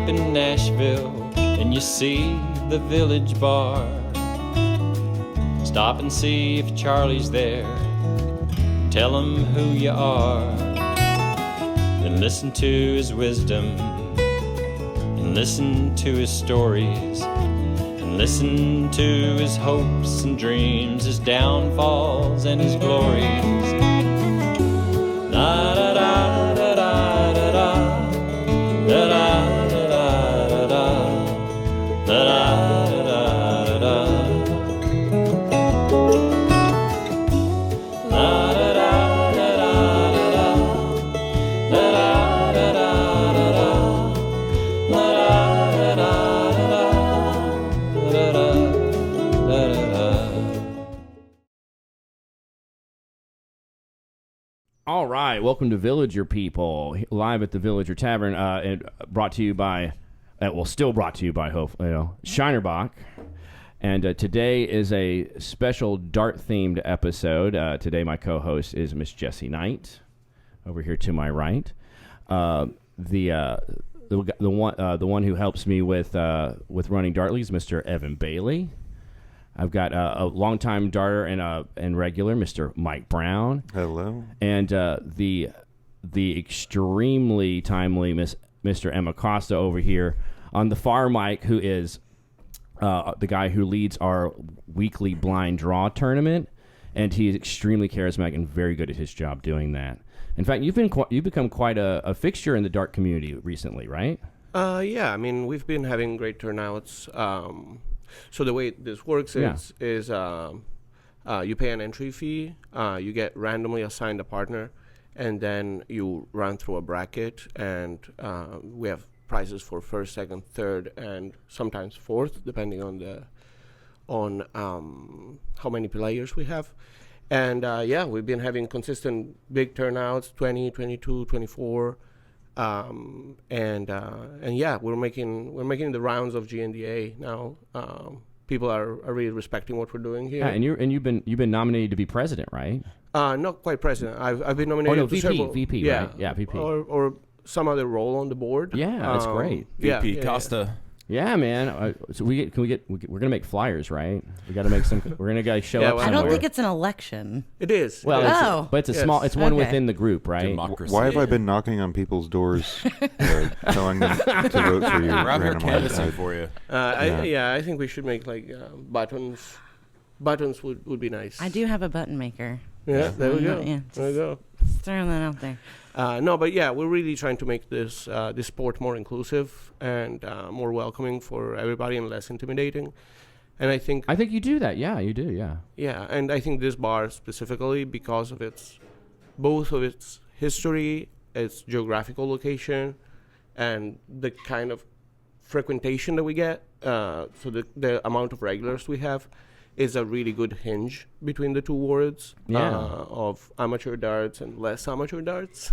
up in Nashville and you see the Village Bar, stop and see if Charlie's there. Tell him who you are, and listen to his wisdom, and listen to his stories, and listen to his hopes and dreams, his downfalls and his glories. Da da da da da da da da da da da da da. All right, welcome to Villager People, live at the Villager Tavern, and brought to you by, still brought to you by, Shinerbach. And today is a special Dart-themed episode. Today my co-host is Miss Jessie Knight, over here to my right. The one who helps me with running Dartly is Mr. Evan Bailey. I've got a longtime darter and regular, Mr. Mike Brown. Hello. And the extremely timely Mr. Ema Costa over here on the far mic, who is the guy who leads our weekly blind draw tournament, and he's extremely charismatic and very good at his job doing that. In fact, you've become quite a fixture in the dart community recently, right? Yeah, I mean, we've been having great turnouts. So the way this works is you pay an entry fee, you get randomly assigned a partner, and then you run through a bracket, and we have prizes for first, second, third, and sometimes fourth, depending on how many players we have. And we've been having consistent big turnouts, 20, 22, 24. And we're making the rounds of GNDA now. People are really respecting what we're doing here. Yeah, and you've been nominated to be president, right? Not quite president. I've been nominated to several. VP, right? Yeah, VP. Or some other role on the board. Yeah, that's great. VP Costa. Yeah, man. So we're gonna make flyers, right? We got to make some. We're gonna show up. I don't think it's an election. It is. Well, but it's a small. It's one within the group, right? Democracy. Why have I been knocking on people's doors, telling them to vote for you? We're out here canvassing for you. I think we should make like buttons. Buttons would be nice. I do have a button maker. Yeah, there we go. Yeah, there we go. Just throwing that out there. We're really trying to make this sport more inclusive and more welcoming for everybody and less intimidating. And I think you do that. Yeah, you do. Yeah. Yeah, and I think this bar specifically, because of both of its history, its geographical location, and the kind of frequentation that we get, so the amount of regulars we have, is a really good hinge between the two worlds of amateur darts and less amateur darts,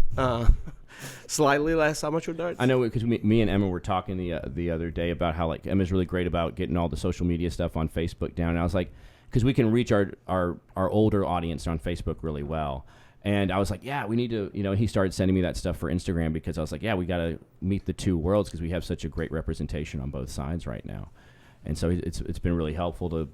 slightly less amateur darts. I know because me and Emma were talking the other day about how like Emma's really great about getting all the social media stuff on Facebook down. And I was like, because we can reach our older audience on Facebook really well. And I was like, yeah, we need to, he started sending me that stuff for Instagram because I was like, yeah, we got to meet the two worlds because we have such a great representation on both sides right now. And so it's been really helpful to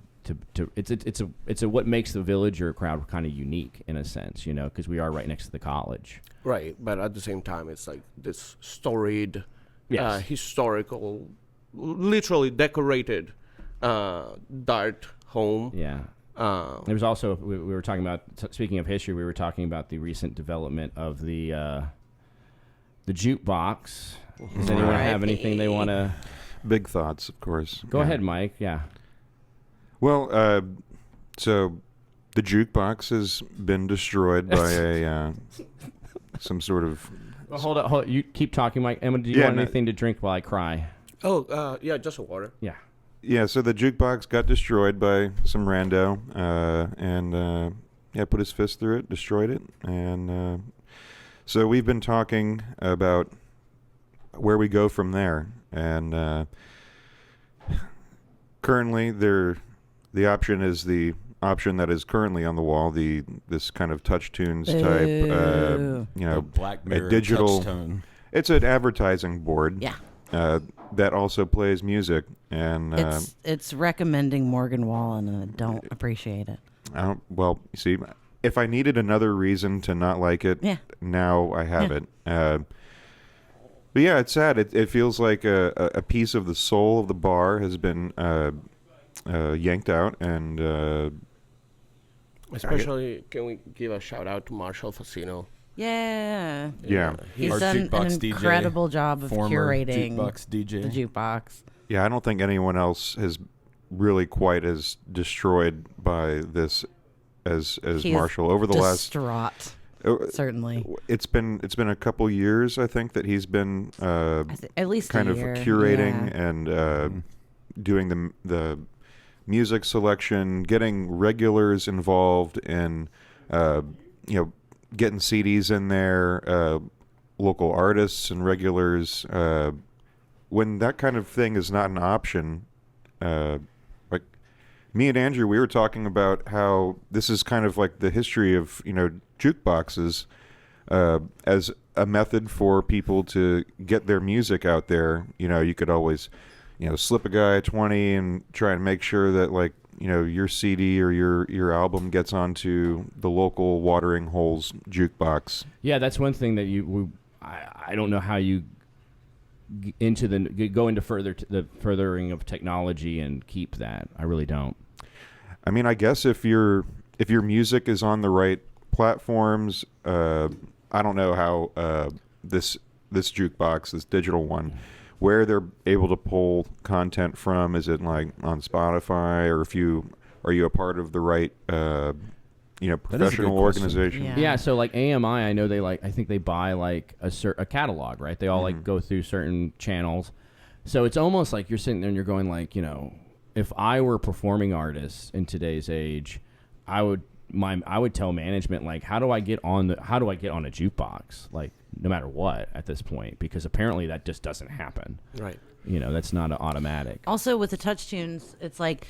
it's what makes the Villager crowd kind of unique in a sense, because we are right next to the college. Right, but at the same time, it's like this storied, historical, literally decorated dart home. Yeah. There was also we were talking about speaking of history, we were talking about the recent development of the jukebox. Does anyone have anything they want to? Big thoughts, of course. Go ahead, Mike. Yeah. Well, so the jukebox has been destroyed by some sort of. Well, hold on. You keep talking, Mike. Emma, do you want anything to drink while I cry? Oh, just a water. Yeah. Yeah. So the jukebox got destroyed by some rando, and put his fist through it, destroyed it, and so we've been talking about where we go from there, and currently the option is the option that is currently on the wall, this kind of touch tunes type, the Black Mirror a digital touch tone. It's an advertising board. Yeah. that also plays music, and It's recommending Morgan Wallen, and I don't appreciate it. well, you see, if I needed another reason to not like it, Yeah. now I have it. But yeah, it's sad. It feels like a piece of the soul of the bar has been yanked out, and Especially, can we give a shout out to Marshall Facino? Yeah. yeah. He's Our done an jukebox DJ, incredible job of former curating jukebox DJ. the jukebox. Yeah, I don't think anyone else has really quite as destroyed by this as He is Marshall over the last. distraught, certainly. It's been a couple years, I think, that he's been At least kind a of year. curating Yeah. and doing the music selection, getting regulars involved in getting CDs in there, local artists and regulars. When that kind of thing is not an option, like me and Andrew, we were talking about how this is kind of like the history of jukeboxes as a method for people to get their music out there. You could always slip a guy 20 and try and make sure that your CD or your album gets onto the local watering holes jukebox. Yeah, that's one thing that I don't know how you go into the furthering of technology and keep that. I really don't. I mean, I guess if your music is on the right platforms, I don't know how this jukebox, this digital one, where they're able to pull content from. Is it like on Spotify, or are you a part of the right professional organization? Yeah, so like AMI, I know I think they buy like a catalog, right? They all like go through certain channels. So it's almost like you're sitting there and you're going like, if I were performing artists in today's age, I would tell management, like, how do I get on a jukebox, like, no matter what at this point, because apparently that just doesn't happen. Right. That's not an automatic. Also, with the touch tunes, it's like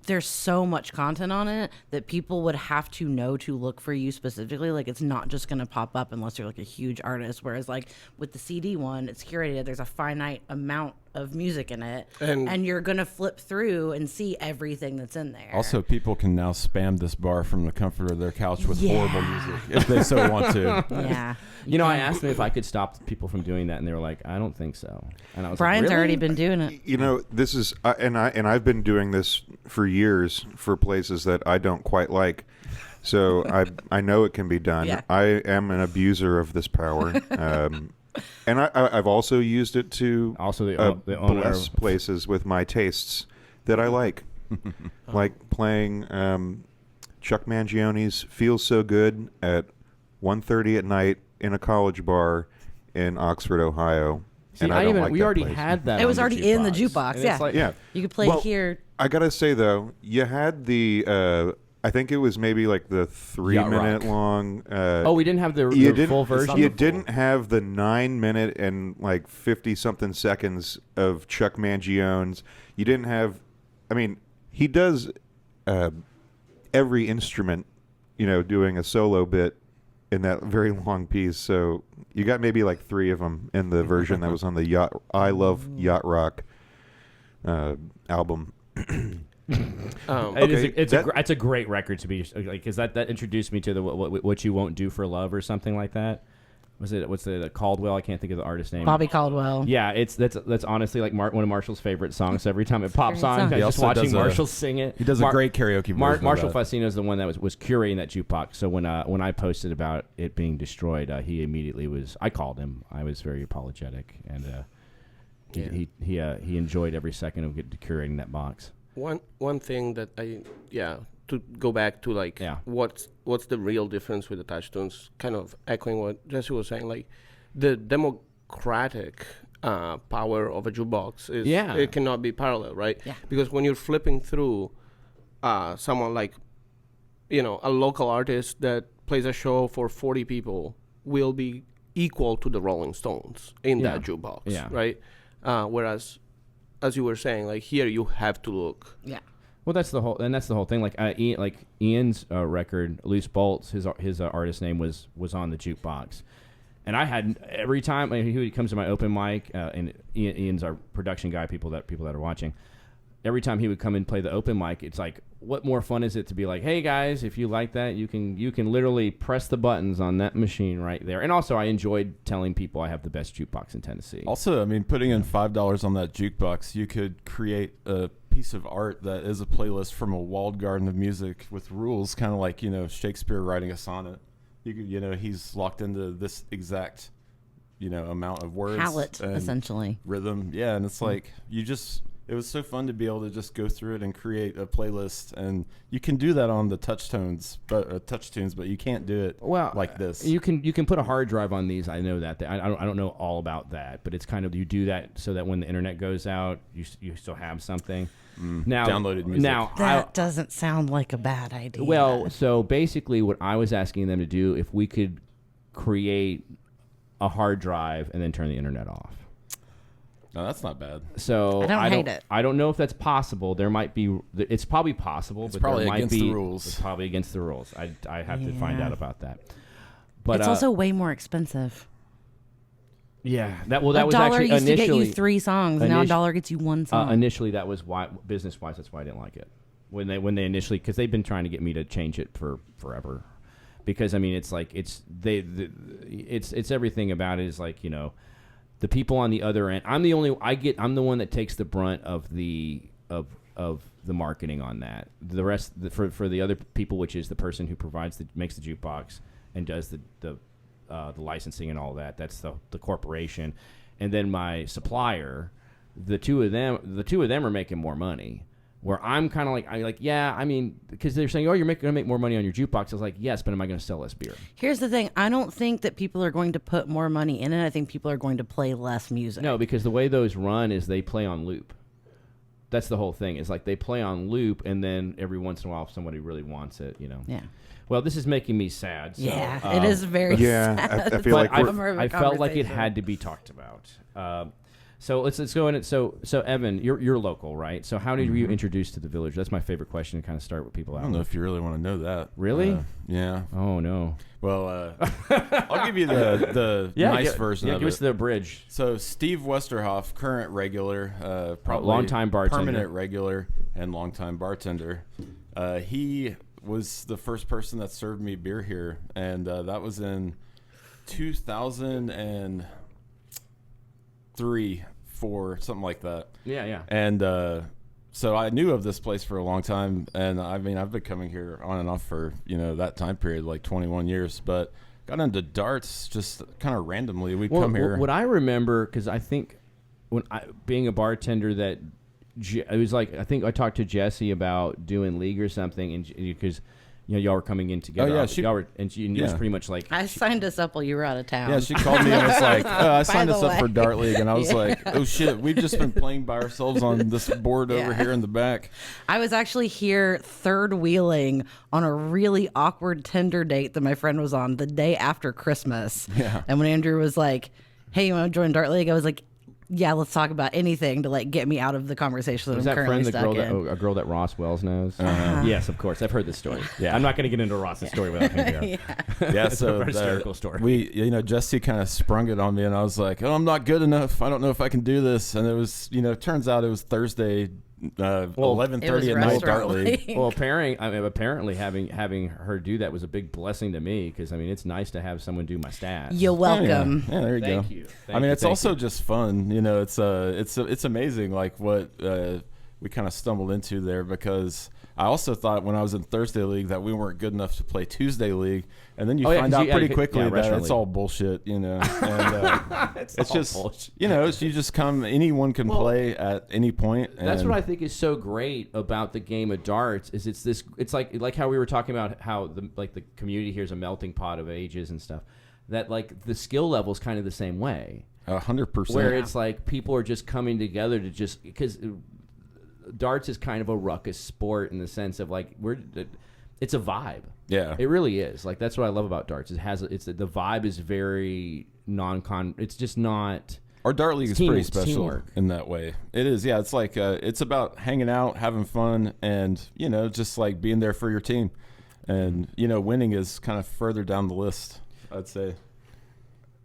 there's so much content on it that people would have to know to look for you specifically. Like, it's not just going to pop up unless you're like a huge artist. Whereas like with the CD one, it's curated. There's a finite amount of music in it, and you're going to flip through and see everything that's in there. Also, people can now spam this bar from the comfort of their couch with horrible music if they so want to. Yeah. I asked them if I could stop people from doing that, and they were like, "I don't think so." And I was Brian's like, really? already been doing it. This is and I've been doing this for years for places that I don't quite like. So I know it can be done. Yeah. I am an abuser of this power. And I've also used it to Also the owner bless of places with my tastes that I like. Like playing Chuck Mangione's Feels So Good at 1:30 at night in a college bar in Oxford, Ohio. See, we already had that. It was on already in the jukebox. And Yeah. it's like, Yeah. You could play Well, here. I gotta say though, you had the I think it was maybe like the 3-minute long. we didn't have the full version. You didn't have the 9-minute and like 50-something seconds of Chuck Mangione's. You didn't have. I mean, he does every instrument, doing a solo bit in that very long piece. So you got maybe like 3 of them in the version that was on the I Love Yacht Rock album. It's a great record to be like, because that introduced me to the what you won't do for love or something like that. What's the Caldwell? I can't think of the artist name. Bobby Caldwell. Yeah, that's honestly like one of Marshall's favorite songs. Every time it pops Great on, song. I'm He just also watching does Marshall sing it. He does a great karaoke version. Marshall of that. Fassino is the one that was curating that jukebox. So when I posted about it being destroyed, he immediately was. I called him. I was very apologetic, and he enjoyed every second of curating that box. One thing that to go back to like what's the real difference with the touch tunes, kind of echoing what Jesse was saying, like the democratic power of a jukebox is it cannot be parallel, right? Yeah. Because when you're flipping through someone like a local artist that plays a show for 40 people will be equal to the Rolling Stones in that jukebox, right? Whereas, as you were saying, like here you have to look. Yeah. Well, that's the whole thing. Like Ian's record, Loose Bolts, his artist name was on the jukebox, And I had every time he comes to my open mic, and Ian's our production guy. People that are watching, every time he would come and play the open mic, it's like, what more fun is it to be like, hey guys, if you like that, you can literally press the buttons on that machine right there. And also, I enjoyed telling people I have the best jukebox in Tennessee. Also, I mean, putting in $5 on that jukebox, you could create a piece of art that is a playlist from a walled garden of music with rules, kind of like Shakespeare writing a sonnet. You could, he's locked into this exact, amount of words. Palette, and essentially. Rhythm. Yeah, and it's like, it was so fun to be able to just go through it and create a playlist. And you can do that on the touch tunes, but you can't do it like this. You can put a hard drive on these. I know that. I don't know all about that, but it's kind of, you do that so that when the internet goes out, you still have something. Now, downloaded music. That doesn't sound like a bad idea. Well, so basically what I was asking them to do, if we could create a hard drive and then turn the internet off. No, that's not bad. So I don't hate it. I don't know if that's possible. There might be. It's probably possible, but probably there might against be the rules. It's probably against the rules. I have to find out about that. But it's also way more expensive. Yeah, that was $1 actually used to get you initially 3 songs. Now $1 gets you 1 song. Initially, that was why business-wise. That's why I didn't like it when they initially, because they've been trying to get me to change it for forever. Because I mean, it's like it's everything about it is like, the people on the other end. I'm the one that takes the brunt of the marketing on that. The rest for the other people, which is the person who makes the jukebox and does the licensing and all that. That's the corporation, and then my supplier. The two of them are making more money. Where I'm kind of because they're saying, oh, you're going to make more money on your jukebox. I was like, yes, but am I going to sell less beer? Here's the thing. I don't think that people are going to put more money in it. I think people are going to play less music. No, because the way those run is they play on loop. That's the whole thing. It's like they play on loop, and then every once in a while, if somebody really wants it, Yeah. Well, this is making me sad. So, yeah, it is very sad. I feel like I felt like it had to be talked about. So let's go in. So Evan, you're local, right? So how did you introduce to the village? That's my favorite question to kind of start with people out. I don't know if you really want to know that. Really? Yeah. Oh no. Well, I'll give you the nice version of it. Give us the bridge. So Steve Westerhoff, current regular, probably longtime bartender, permanent regular, and longtime bartender. He was the first person that served me beer here, and that was in 2003, 4, something like that. Yeah. And so I knew of this place for a long time, and I mean, I've been coming here on and off for that time period, like 21 years. But got into darts just kind of randomly. We'd come here. What I remember, because I think being a bartender, that it was like, I think I talked to Jesse about doing league or something, and because y'all were coming in together. Oh, yeah, it was pretty much like I signed us up while you were out of town. Yeah, she called me and was like, I signed us up for Dart League. And I was like, oh, shit, we've just been playing by ourselves on this board over here in the back. I was actually here third wheeling on a really awkward Tinder date that my friend was on the day after Christmas. Yeah. And when Andrew was like, hey, you want to join Dart League? I was like, yeah, let's talk about anything to get me out of the conversation that Was I'm that currently friend stuck in. a girl that Ross Wells knows? Yes, of course. I've heard this story. Yeah, I'm not going to get into Ross's story without him here. Yeah, It's so a hysterical story. Jesse kind of sprung it on me, and I was like, oh, I'm not good enough. I don't know if I can do this. And it was, turns out it was Thursday, 11:30 at night, Dart League. Well, apparently having her do that was a big blessing to me, because it's nice to have someone do my stats. You're welcome. Yeah, there you go. Thank you. It's also just fun. It's amazing what we kind of stumbled into there, because I also thought when I was in Thursday League that we weren't good enough to play Tuesday League, and then you find out pretty quickly that it's all bullshit, and it's just bullshit. You just come, anyone can play at any point. And that's what I think is so great about the game of darts is it's like how we were talking about how the community here is a melting pot of ages and stuff, that the skill level is kind of the same way. 100%. Where it's like people are just coming together to because darts is kind of a ruckus sport in the sense of it's a vibe. Yeah, it really is. That's what I love about darts. The vibe is very it's just not. Our Dart League is pretty special in that way. It is. Yeah, it's it's about hanging out, having fun, and just being there for your team, and winning is kind of further down the list, I'd say.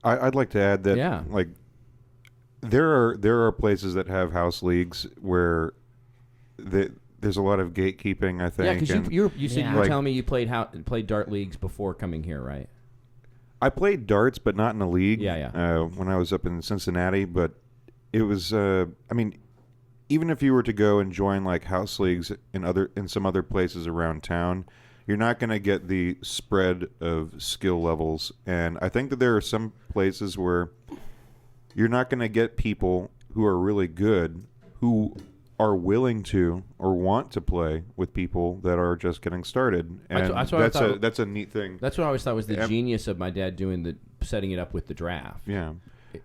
I'd like to add that Yeah. like there are places that have house leagues where there's a lot of gatekeeping, I think. Yeah, because and you said Yeah. you were Like- telling me you played dart leagues before coming here, right? I played darts, but not in a league. Yeah. When I was up in Cincinnati, but it was. I mean, even if you were to go and join like house leagues in some other places around town, you're not going to get the spread of skill levels. And I think that there are some places where you're not going to get people who are really good who are willing to or want to play with people that are just getting started, and That's what I thought. that's a neat thing. That's what I always thought was the Yep. genius of my dad doing setting it up with the draft. Yeah,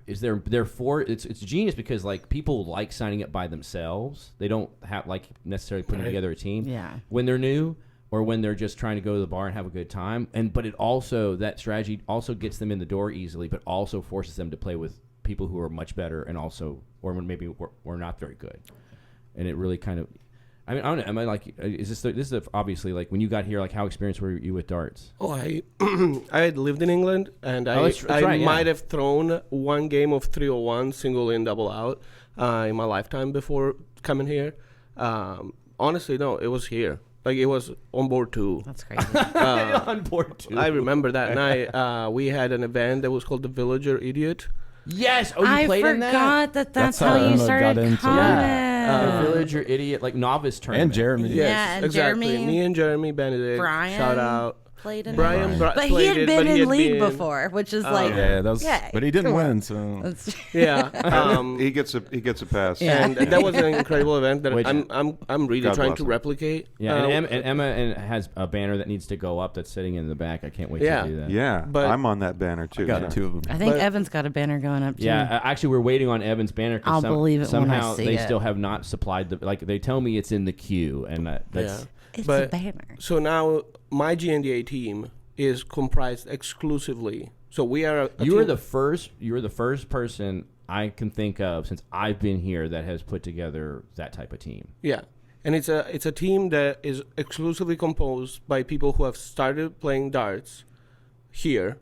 Is therefore it's genius because like people like signing up by themselves. They don't have like necessarily putting together a team. Yeah. When they're new or when they're just trying to go to the bar and have a good time. But it also that strategy also gets them in the door easily, but also forces them to play with people who are much better and also or maybe we're not very good. And it really kind of, I mean, I don't know. Am I like, this is obviously like when you got here, like how experienced were you with darts? Oh, I had lived in England, and that's I right, yeah. might have thrown one game of 301 single in, double out in my lifetime before coming here. Honestly, no, it was here. Like it was on board too. That's crazy. On board too. I remember that night. We had an event that was called the Villager Idiot. Yes. Oh, you I played in that? forgot that's That's how how you Emma started got into it. coming. Village or idiot, like novice tournament. And Jeremy. Yes, Yeah, and exactly. Jeremy, Me and Jeremy Benedict. Brian Shout out. played in Brian it. Bri- But he played had it, been but he in had league been- before, which is like Yeah, that was. Yeah, but he didn't come on. win, so. that's- Yeah. he gets a pass. Yeah. And that was an incredible event that Which- I'm really God trying bless to him. replicate. Yeah, and Emma has a banner that needs to go up that's sitting in the back. I can't wait Yeah. to do that. Yeah, But- I'm on that banner too. I got yeah. two of them. I think But- Evan's got a banner going up too. Yeah, actually, we're waiting on Evan's banner. 'Cause I'll believe it when I somehow see they it. still have not supplied the like. They tell me it's in the queue, and that's Yeah. It's But- a banner. So now my GNDA team is comprised exclusively. So we are. you were the first person I can think of since I've been here that has put together that type of team. Yeah, and it's a team that is exclusively composed by people who have started playing darts here.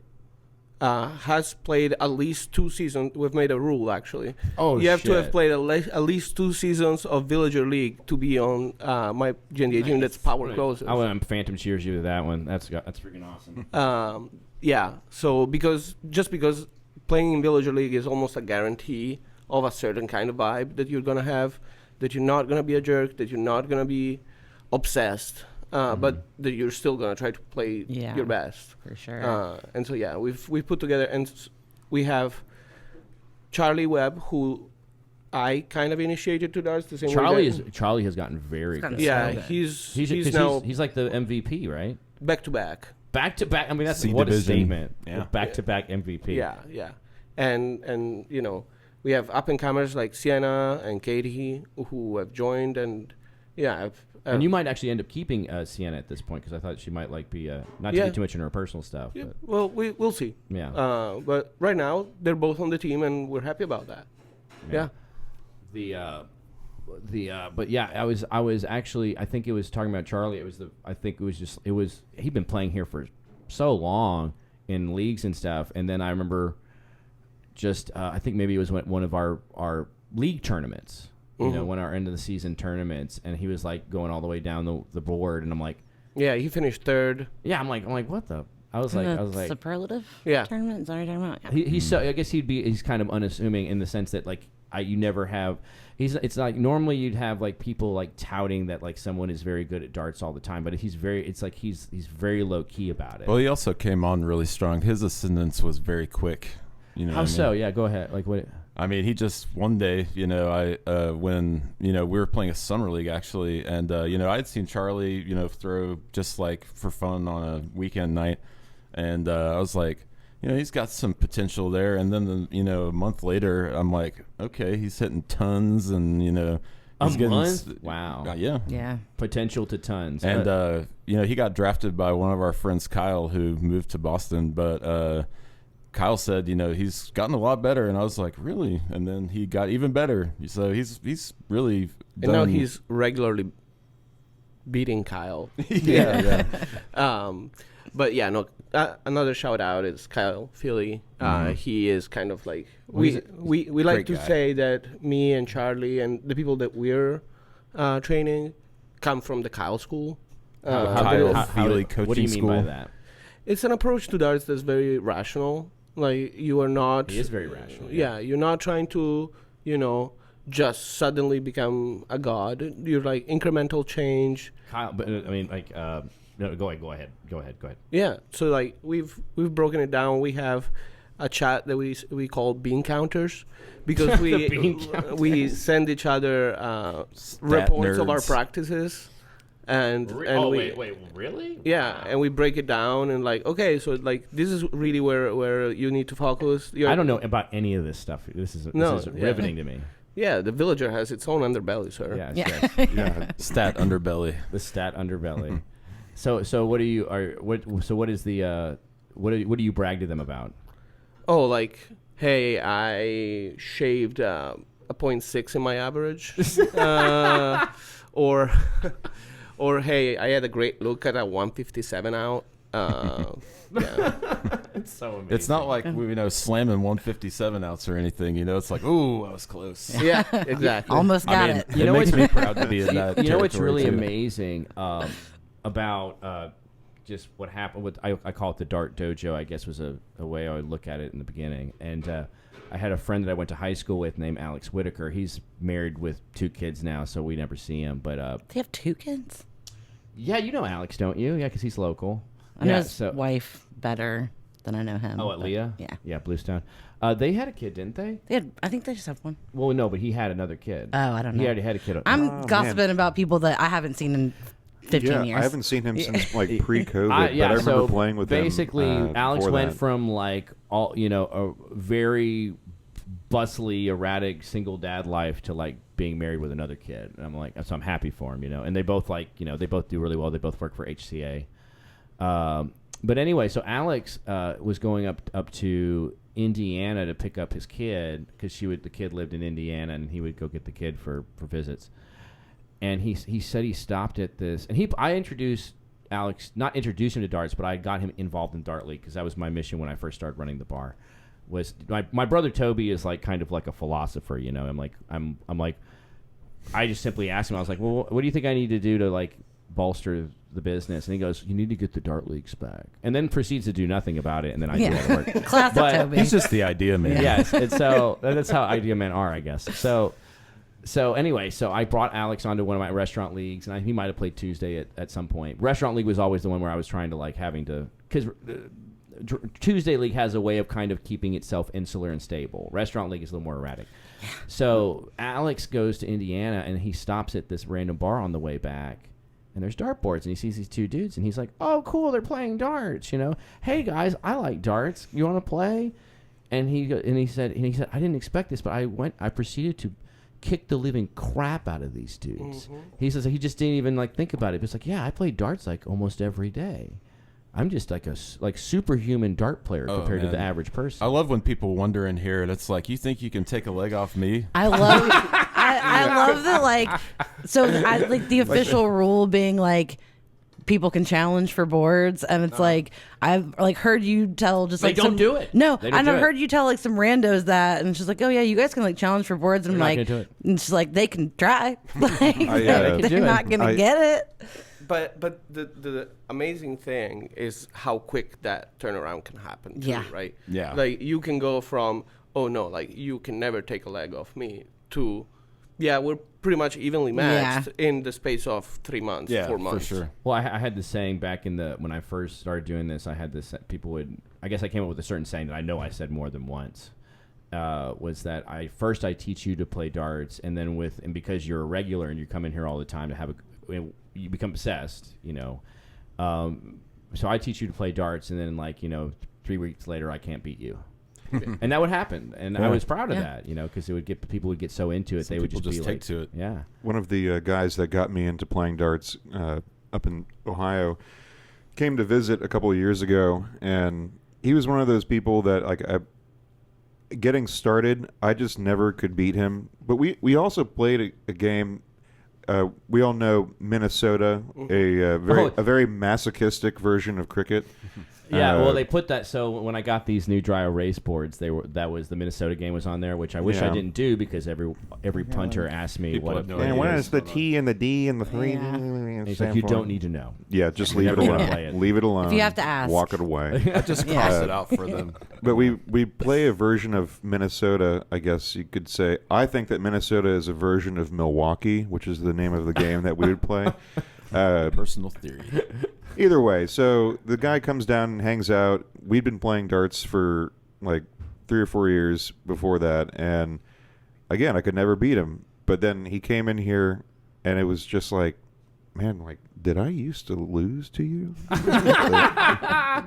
Has played at least 2 seasons. We've made a rule actually. Oh, you have to have shit. played at least 2 seasons of Villager League to be on my GNDA team. That's power closest. I went Phantom Cheers you to that one. That's freaking awesome. Yeah. So because playing in Villager League is almost a guarantee of a certain kind of vibe that you're gonna have, that you're not gonna be a jerk, that you're not gonna be obsessed, but that you're still gonna try to play Yeah. your best. For sure. And so yeah, we've put together, and we have Charlie Webb, who I kind of initiated to darts the same way. Charlie has gotten very gotten good. Yeah, so good. he's now he's like the MVP, right? back to back. Back to back. I mean, that's C what a division. statement. Yeah. Back to back MVP. Yeah. And you know, we have up and comers like Sienna and Katie who have joined, and yeah, And you might actually end up keeping Sienna at this point because I thought she might like be not to Yeah. get too much into her personal stuff. yeah, But well, we'll see. yeah. But right now they're both on the team, and we're happy about that. Yeah. But yeah, I was actually I think it was talking about Charlie. He'd been playing here for so long in leagues and stuff, and then I remember just I think maybe it was one of our league tournaments, you know, one of our end of the season tournaments, and he was like going all the way down the board, and I'm like, Yeah, he finished third. yeah, I'm like what the. I was like, superlative Yeah. tournament. Is that what you're talking about? Yeah. he's so. I guess he's kind of unassuming in the sense that like you never have. It's like normally you'd have like people like touting that like someone is very good at darts all the time, but he's very low key about it. Well, he also came on really strong. His ascendance was very quick. You know. How what I mean? so? Yeah, go ahead. Like what? I mean, he just one day, you know, when we were playing a summer league actually, and I'd seen Charlie, throw just like for fun on a weekend night, and I was like, he's got some potential there. And then a month later, I'm like, okay, he's hitting tons, and he's getting month? Wow. yeah. Yeah. Potential to tons. And he got drafted by one of our friends, Kyle, who moved to Boston, but Kyle said, he's gotten a lot better, and I was like, really? And then he got even better. So he's really And now done- he's regularly beating Kyle. yeah. But yeah, no. Another shout out is Kyle Philly. He is kind of like we like to guy. say that me and Charlie and the people that we're training come from the Kyle School. Kyle Feely coaching what do you mean school. by that? It's an approach to darts that's very rational. Like you are not. He is very rational. Yeah, you're not trying to, just suddenly become a god. You're like incremental change. Kyle, but I mean, like, no, go ahead. Yeah. So like we've broken it down. We have a chat that we call bean counters because The bean counters. we send each other reports of our nerds. practices. And wait, really? Yeah, and we break it down and like, okay, so like this is really where you need to focus. I don't know about any of this stuff. This is riveting to me. Yeah, the villager has its own underbelly, sir. Yeah, Yeah. yes. Yeah. Stat underbelly. The stat underbelly. So what do you what is the what do you brag to them about? Oh, like, hey, I shaved a 0.6 in my average, or hey, I had a great look at a 157 out. Yeah. It's so amazing. It's not like we slamming 157 outs or anything. It's like, ooh, I was close. Yeah, exactly. Almost got it. It makes me proud to be in that. You know what's territory, really too. amazing about just what happened with I call it the Dart Dojo, I guess was a way I would look at it in the beginning. And I had a friend that I went to high school with named Alex Whitaker. He's married with 2 kids now, so we never see him. But They have 2 kids? yeah, you know Alex, don't you? Yeah, because he's local. I know Yeah, his wife better than I know him. Oh, at but Leah? Yeah. Yeah, Bluestone. They had a kid, didn't they? I think they just have one. Well, no, but he had another kid. Oh, I don't He know. already had a kid. I'm gossiping about people that I haven't seen in 15 Yeah, years. I haven't seen him since like pre-COVID, Yeah, but I remember so playing with him. basically, Alex before went that. from like a very bustly, erratic single dad life to like being married with another kid. And I'm like, so I'm happy for him, And they both they both do really well. They both work for HCA. But anyway, so Alex was going up to Indiana to pick up his kid because the kid lived in Indiana and he would go get the kid for visits. And he said he stopped at this, and I introduced Alex, not introduced him to darts, but I got him involved in Dart League because that was my mission when I first started running the bar. Was my brother Toby is like kind of like a philosopher, I'm like, I just simply asked him, I was like, well, what do you think I need to do to like bolster the business? And he goes, you need to get the Dart Leagues back, and then proceeds to do nothing about it, and then I do all the work. Classic But Toby. He's just the idea man. Yes, and so that's how idea men are, I guess. So anyway, so I brought Alex onto one of my restaurant leagues, and he might have played Tuesday at some point. Restaurant league was always the one where I was trying to because Tuesday league has a way of kind of keeping itself insular and stable. Restaurant league is a little more erratic. So Alex goes to Indiana, and he stops at this random bar on the way back, and there's dartboards, and he sees these 2 dudes, and he's like, "Oh, cool, they're playing darts, Hey guys, I like darts. You want to play?" And he said, I didn't expect this, but I proceeded to kick the living crap out of these dudes. Mm-hmm. He says he just didn't even like think about it. It's like, yeah, I play darts like almost every day. I'm just like a superhuman dart player compared to the average person. I love when people wonder in here, and it's like, you think you can take a leg off me? I love I love that like the official rule being like people can challenge for boards, and it's like I've like heard you tell just They like don't do it. No, They don't I've do it. heard you tell like some randos that, and she's like, oh yeah, you guys can like challenge for boards, and I'm They're not like, gonna do it. and she's like, they can try, like they can they're do it. not gonna get it. But the amazing thing is how quick that turnaround can happen too, Yeah. right? Yeah. Like you can go from, oh no, like you can never take a leg off me, to, yeah, we're pretty much evenly matched in the space of 3 months, Yeah, 4 months. for sure. Well, I had this saying back when I first started doing this. I had this, I guess I came up with a certain saying that I know I said more than once. Was that I teach you to play darts, and then because you're a regular and you come in here all the time to have you become obsessed, so I teach you to play darts, and then 3 weeks later I can't beat you. And that would happen, and I was proud of that, because people would get so into it, Some they would people just be take like, to it. yeah. One of the guys that got me into playing darts up in Ohio came to visit a couple of years ago, and he was one of those people that getting started, I just never could beat him. But we also played a game we all know Minnesota, a very masochistic version of cricket. Yeah, well, they put that. So when I got these new dry erase boards, that was the Minnesota game was on there, which I wish I didn't do because every punter asked me People what have no it idea. What is. is the T and the D and the 3? And he's like, you don't need to know. Yeah, just leave it Never gonna alone. play it. Leave it alone. If you have to ask. Walk it away. I just cross it out for them. But we play a version of Minnesota, I guess you could say. I think that Minnesota is a version of Milwaukee, which is the name of the game that we would play. Personal theory. Either way, so the guy comes down and hangs out. We'd been playing darts for like 3 or 4 years before that, and again, I could never beat him. But then he came in here, and it was just like, man, like, did I used to lose to you?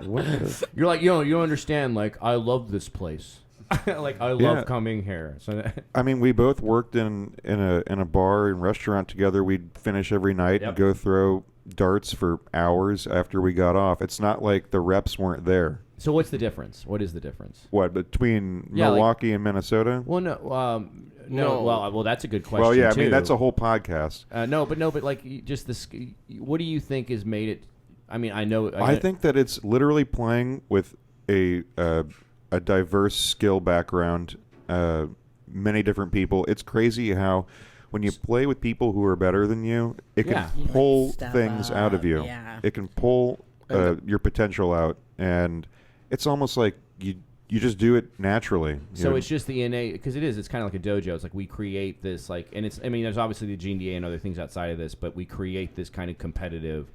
What? You're like, you understand, like, I love this place. Like, I love coming here. So I mean, we both worked in a bar and restaurant together. We'd finish every night and go throw darts for hours after we got off. It's not like the reps weren't there. So what's the difference? What is the difference? What, between Yeah, Milwaukee and Minnesota? Well, no. Well, that's a good question. Well, yeah, too. I mean, that's a whole podcast. But like, just this. What do you think has made it? I mean, I think that it's literally playing with a diverse skill background, many different people. It's crazy how when you play with people who are better than you, it can pull Step things out of up, you. yeah. It can pull your potential out, and it's almost like you just do it naturally. So it's just the innate, because it's kind of like a dojo. It's like we create this, like, and it's, I mean, there's obviously the GNDA and other things outside of this, but we create this kind of competitive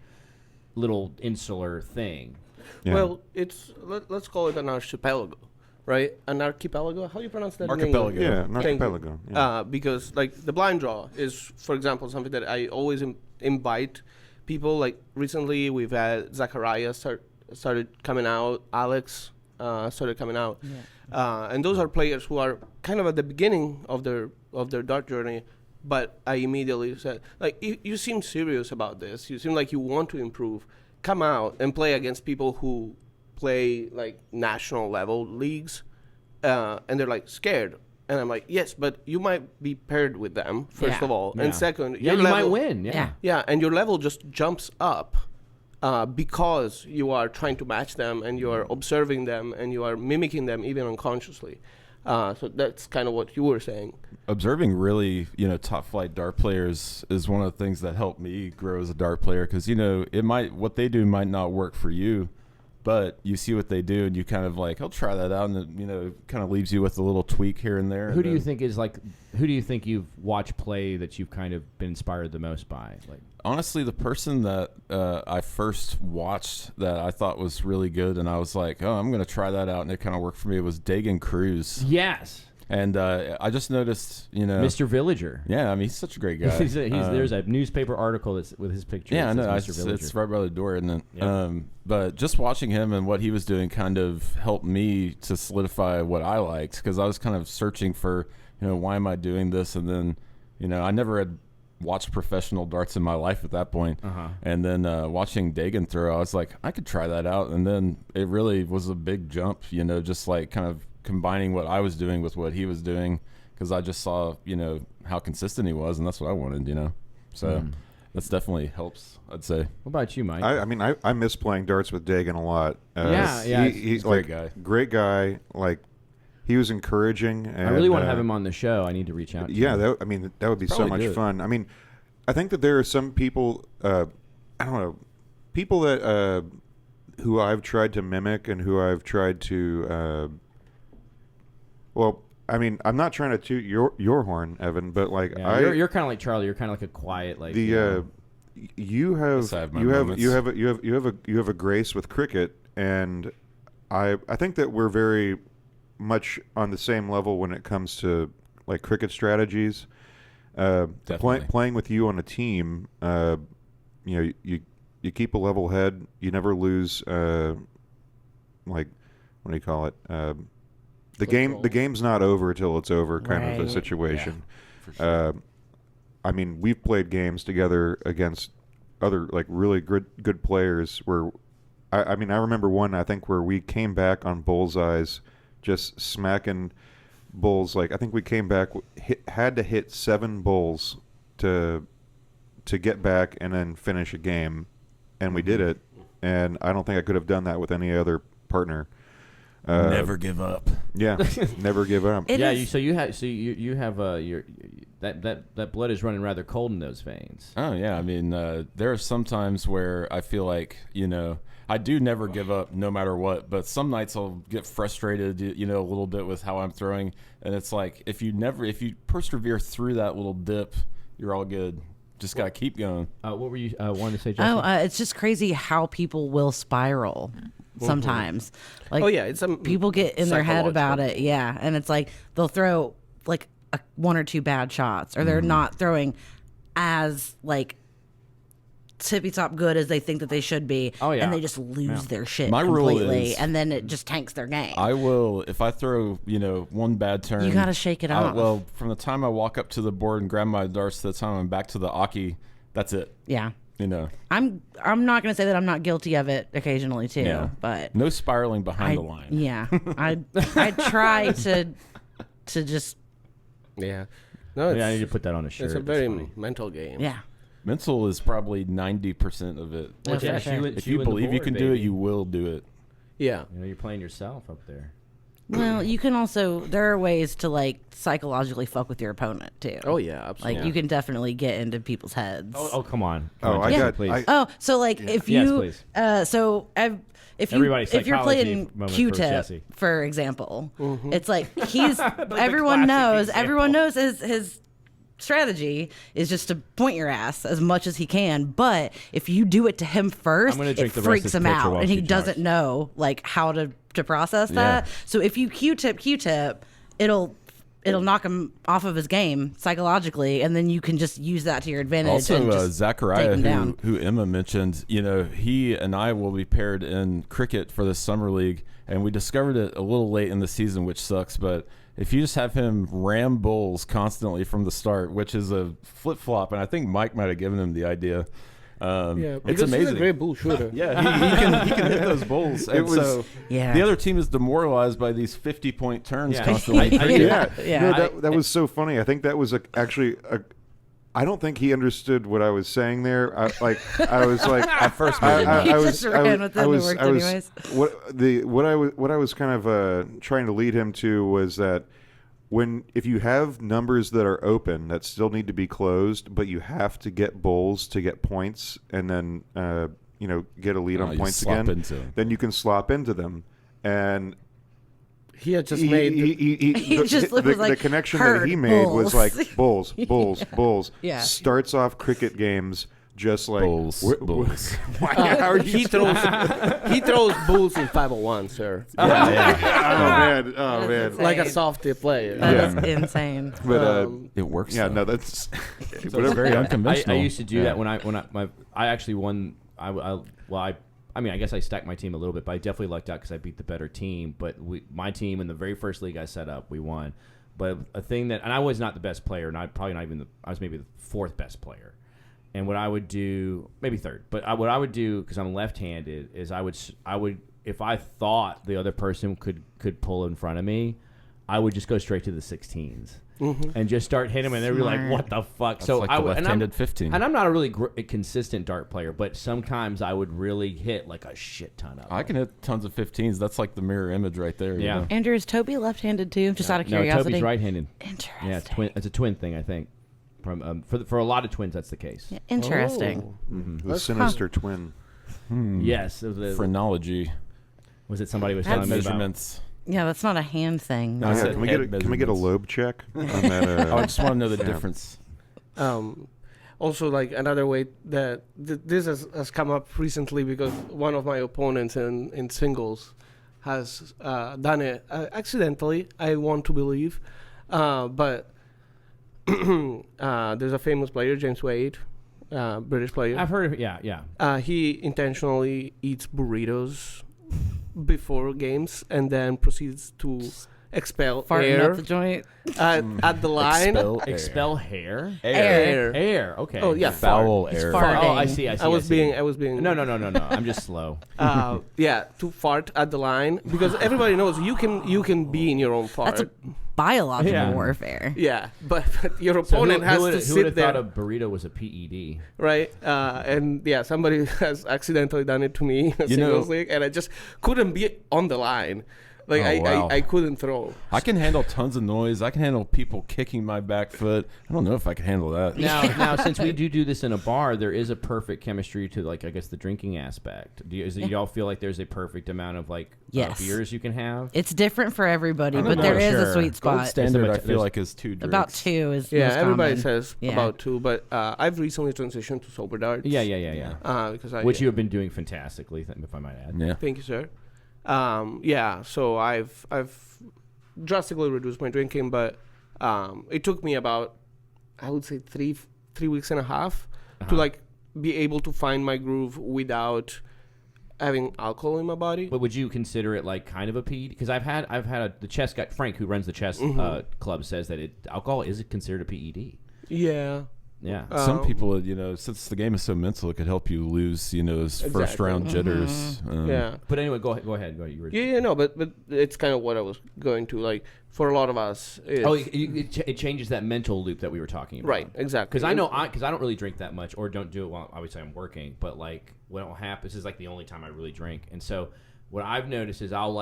little insular thing. Yeah. Well, let's call it an archipelago, right? An archipelago. How do you pronounce that? in English? Archipelago. Yeah, an Thank you. archipelago. Yeah. Because like the blind draw is, for example, something that I always invite people. Like recently, we've had Zachariah started coming out. Alex started coming out, and those are players who are kind of at the beginning of their dart journey. But I immediately said, like, you seem serious about this. You seem like you want to improve. Come out and play against people who play like national level leagues, and they're like scared. And I'm like, yes, but you might be paired with them first of all, and second, you level, might win. Yeah, and your level just jumps up because you are trying to match them, and you are observing them, and you are mimicking them even unconsciously. So that's kind of what you were saying. Observing really, top flight dart players is one of the things that helped me grow as a dart player, because what they do might not work for you, but you see what they do and you kind of like, I'll try that out, and it kind of leaves you with a little tweak here and there. Who do you think you've watched play that you've kind of been inspired the most by? Like, honestly, the person that I first watched that I thought was really good, and I was like, oh, I'm going to try that out, and it kind of worked for me, was Dagan Cruz. yes. And I just noticed, Mr. Villager. Yeah, I mean, he's such a great guy. There's a newspaper article that's with his picture. Yeah, I know. Mr. Villager. It's right by the door, isn't it? Yep. But just watching him and what he was doing kind of helped me to solidify what I liked, because I was kind of searching for, why am I doing this? And then, I never had watched professional darts in my life at that point. And then watching Dagan throw, I was like, I could try that out. And then it really was a big jump, just like kind of combining what I was doing with what he was doing, because I just saw, how consistent he was, and that's what I wanted, So that's definitely helps, I'd say. What about you, Mike? I miss playing darts with Dagan a lot. He's great like guy. Great guy. Like, he was encouraging. And, I really want to have him on the show. I need to reach out to him. That would be so Probably much do it. fun. I mean, I think that there are some people, I don't know, people that who I've tried to mimic and who I've tried to. Well, I mean, I'm not trying to toot your horn, Evan, but like you're kind of like Charlie. You're kind of like a quiet, like you have a grace with cricket, and I think that we're very much on the same level when it comes to like cricket strategies. Playing with you on a team, you keep a level head. You never lose. Like, what do you call it? The game's not over till it's over, kind of a situation. Yeah, for sure. I mean, we've played games together against other like really good players. Where I remember one, I think, where we came back on bullseyes, just smacking bulls. Like, I think we came back, had to hit 7 bulls to to get back and then finish a game, and we did it. And I don't think I could have done that with any other partner. Never give up. Yeah, never give up. It Yeah, is- you have your that blood is running rather cold in those veins. Oh yeah, I mean, there are some times where I feel like I do never give up no matter what. But some nights I'll get frustrated, a little bit with how I'm throwing, and it's like if you persevere through that little dip, you're all good. Just gotta keep going. What were you wanting to say, Jesse? it's just crazy how people will spiral sometimes. Like, Oh yeah, it's people get in their head about psychological. it, yeah, and it's like they'll throw like one or two bad shots, or they're not throwing as like tippy top good as they think that they should be. Oh, yeah. and they just lose their shit My rule completely, is- and then it just tanks their game. I will, if I throw, one bad turn. You gotta shake it off. Well, from the time I walk up to the board and grab my darts to the time I'm back to the Aki, that's it. Yeah, You know, I'm not gonna say that I'm not guilty of it occasionally too, Yeah. but no spiraling behind the line. yeah, I try to just Yeah. No, Yeah, I need it's, to put that on a shirt. it's a That's very funny. mental game. yeah. Mental is probably 90% of it. Yeah, Yeah, for sure. If you believe you can do it, you will do it. Yeah. You're playing yourself up there. Well, you can also, there are ways to like psychologically fuck with your opponent too. Oh yeah, absolutely. Like you can definitely get into people's heads. Oh, come on. Oh, Come on, I Jesse, got. please. I, So like if Yes, you, please. if Everybody's you're psychology playing moment for Q-Tip, Jesse. for example, it's like everyone knows his strategy is just to point your ass as much as he can. But if you do it to him first, I'm gonna it drink the rest of freaks this him pitcher out, while and she he doesn't jars. know like how to process that. So if you Q-tip, it'll knock him off of his game psychologically, and then you can just use that to your advantage. Also, and just take Zachariah, him down. who Emma mentioned, he and I will be paired in cricket for the summer league, and we discovered it a little late in the season, which sucks. But if you just have him ram bowls constantly from the start, which is a flip flop, and I think Mike might have given him the idea. Yeah, It's because amazing. he's a great bull shooter. Yeah, he can hit those bowls. And was- so Yeah. the other team is demoralized by these 50-point turns Yeah. constantly. yeah, Yeah. No, that was so funny. I think that was actually a. I don't think he understood what I was saying there. I was like, At first, maybe not. He just ran with it and it worked anyways. what I was kind of trying to lead him to was that if you have numbers that are open that still need to be closed, but you have to get bowls to get points, and then get a lead on you points slop again, into 'em. then you can slop into them. And He had just made. He just was the like, connection that he "Herd made was bulls." like bulls. Yeah. Starts off cricket games just like Bulls, bulls. How are you he throws bulls in 501, sir. Oh man, oh man. insane. Like a soft tip player. That is insane. But It works. yeah, though. no, that's It's very I unconventional. used to do that when I actually won. I mean, I guess I stacked my team a little bit, but I definitely lucked out because I beat the better team. But my team in the very first league I set up, we won. But a thing that, and I was not the best player, and I was maybe the fourth best player. And what I would do, maybe third, but what I would do, because I'm left-handed, is I would if I thought the other person could pull in front of me, I would just go straight to the 16s. And just start hitting them, and they'd be like, Smart. "What the fuck?" That's so like I the would, left-handed 15. and I'm not a really consistent dart player, but sometimes I would really hit like a shit ton of them. I can hit tons of 15s. That's like the mirror image right there. you Yeah. know? Andrew, is Toby left-handed too? Just out of No, curiosity. Toby's right-handed. Interesting. Yeah, it's a twin thing, I think. From for a lot of twins, that's the case. Yeah, interesting. the sinister twin. Yes, it was, Phrenology, was it somebody was telling me about? measurements. Yeah, that's not a hand thing. No, I Yeah, said can we head get a measurements. lobe check on that? I just want to know the Yeah. difference. Also, like another way that this has come up recently because one of my opponents in singles has done it accidentally, I want to believe. But there's a famous player, James Wade, British player. I've heard of yeah. He intentionally eats burritos before games and then proceeds to expel Farting air up the joint. at the line. Expel hair. Air. Okay. Oh yeah, Foul He's air. farting. Oh, I see. I was being. No. I'm just slow. Yeah, to fart at the line because everybody knows you can be in your own fart. That's a biological Yeah. warfare. yeah, but your So opponent has to who would sit have there, thought a burrito was a PED? right? And yeah, somebody has accidentally done it to me in a singles league, and I just couldn't be on the line. Like Oh, wow. I couldn't throw. I can handle tons of noise. I can handle people kicking my back foot. I don't know if I can handle that. Now, since we do this in a bar, there is a perfect chemistry to, like, I guess the drinking aspect. Do y'all feel like there's a perfect amount of like Yes. beers you can have? It's different for everybody, I don't but know. there is a Sure. sweet Gold spot. standard, I There's- feel like, is 2 drinks. About 2 is Yeah, most everybody common. says Yeah. about 2, but I've recently transitioned to sober darts. Yeah. Because I Which you have been doing fantastically, if I might add. Yeah. Thank you, sir. Yeah, so I've drastically reduced my drinking, but it took me about, I would say, three weeks and a half to like be able to find my groove without having alcohol in my body. But would you consider it like kind of a PED? Because I've had the chess guy Frank, who runs the chess club, says that alcohol is considered a PED. Yeah. Yeah. Some people, since the game is so mental, it could help you lose, those first Exactly. round jitters. Yeah. But anyway, go ahead. You were, Yeah, no, but it's kind of what I was going to, like, for a lot of us. it changes that mental loop that we were talking about. Right, exactly. Because I don't really drink that much, or don't do it while obviously I'm working. But like what will happen, this is like the only time I really drink, and so what I've noticed is I'll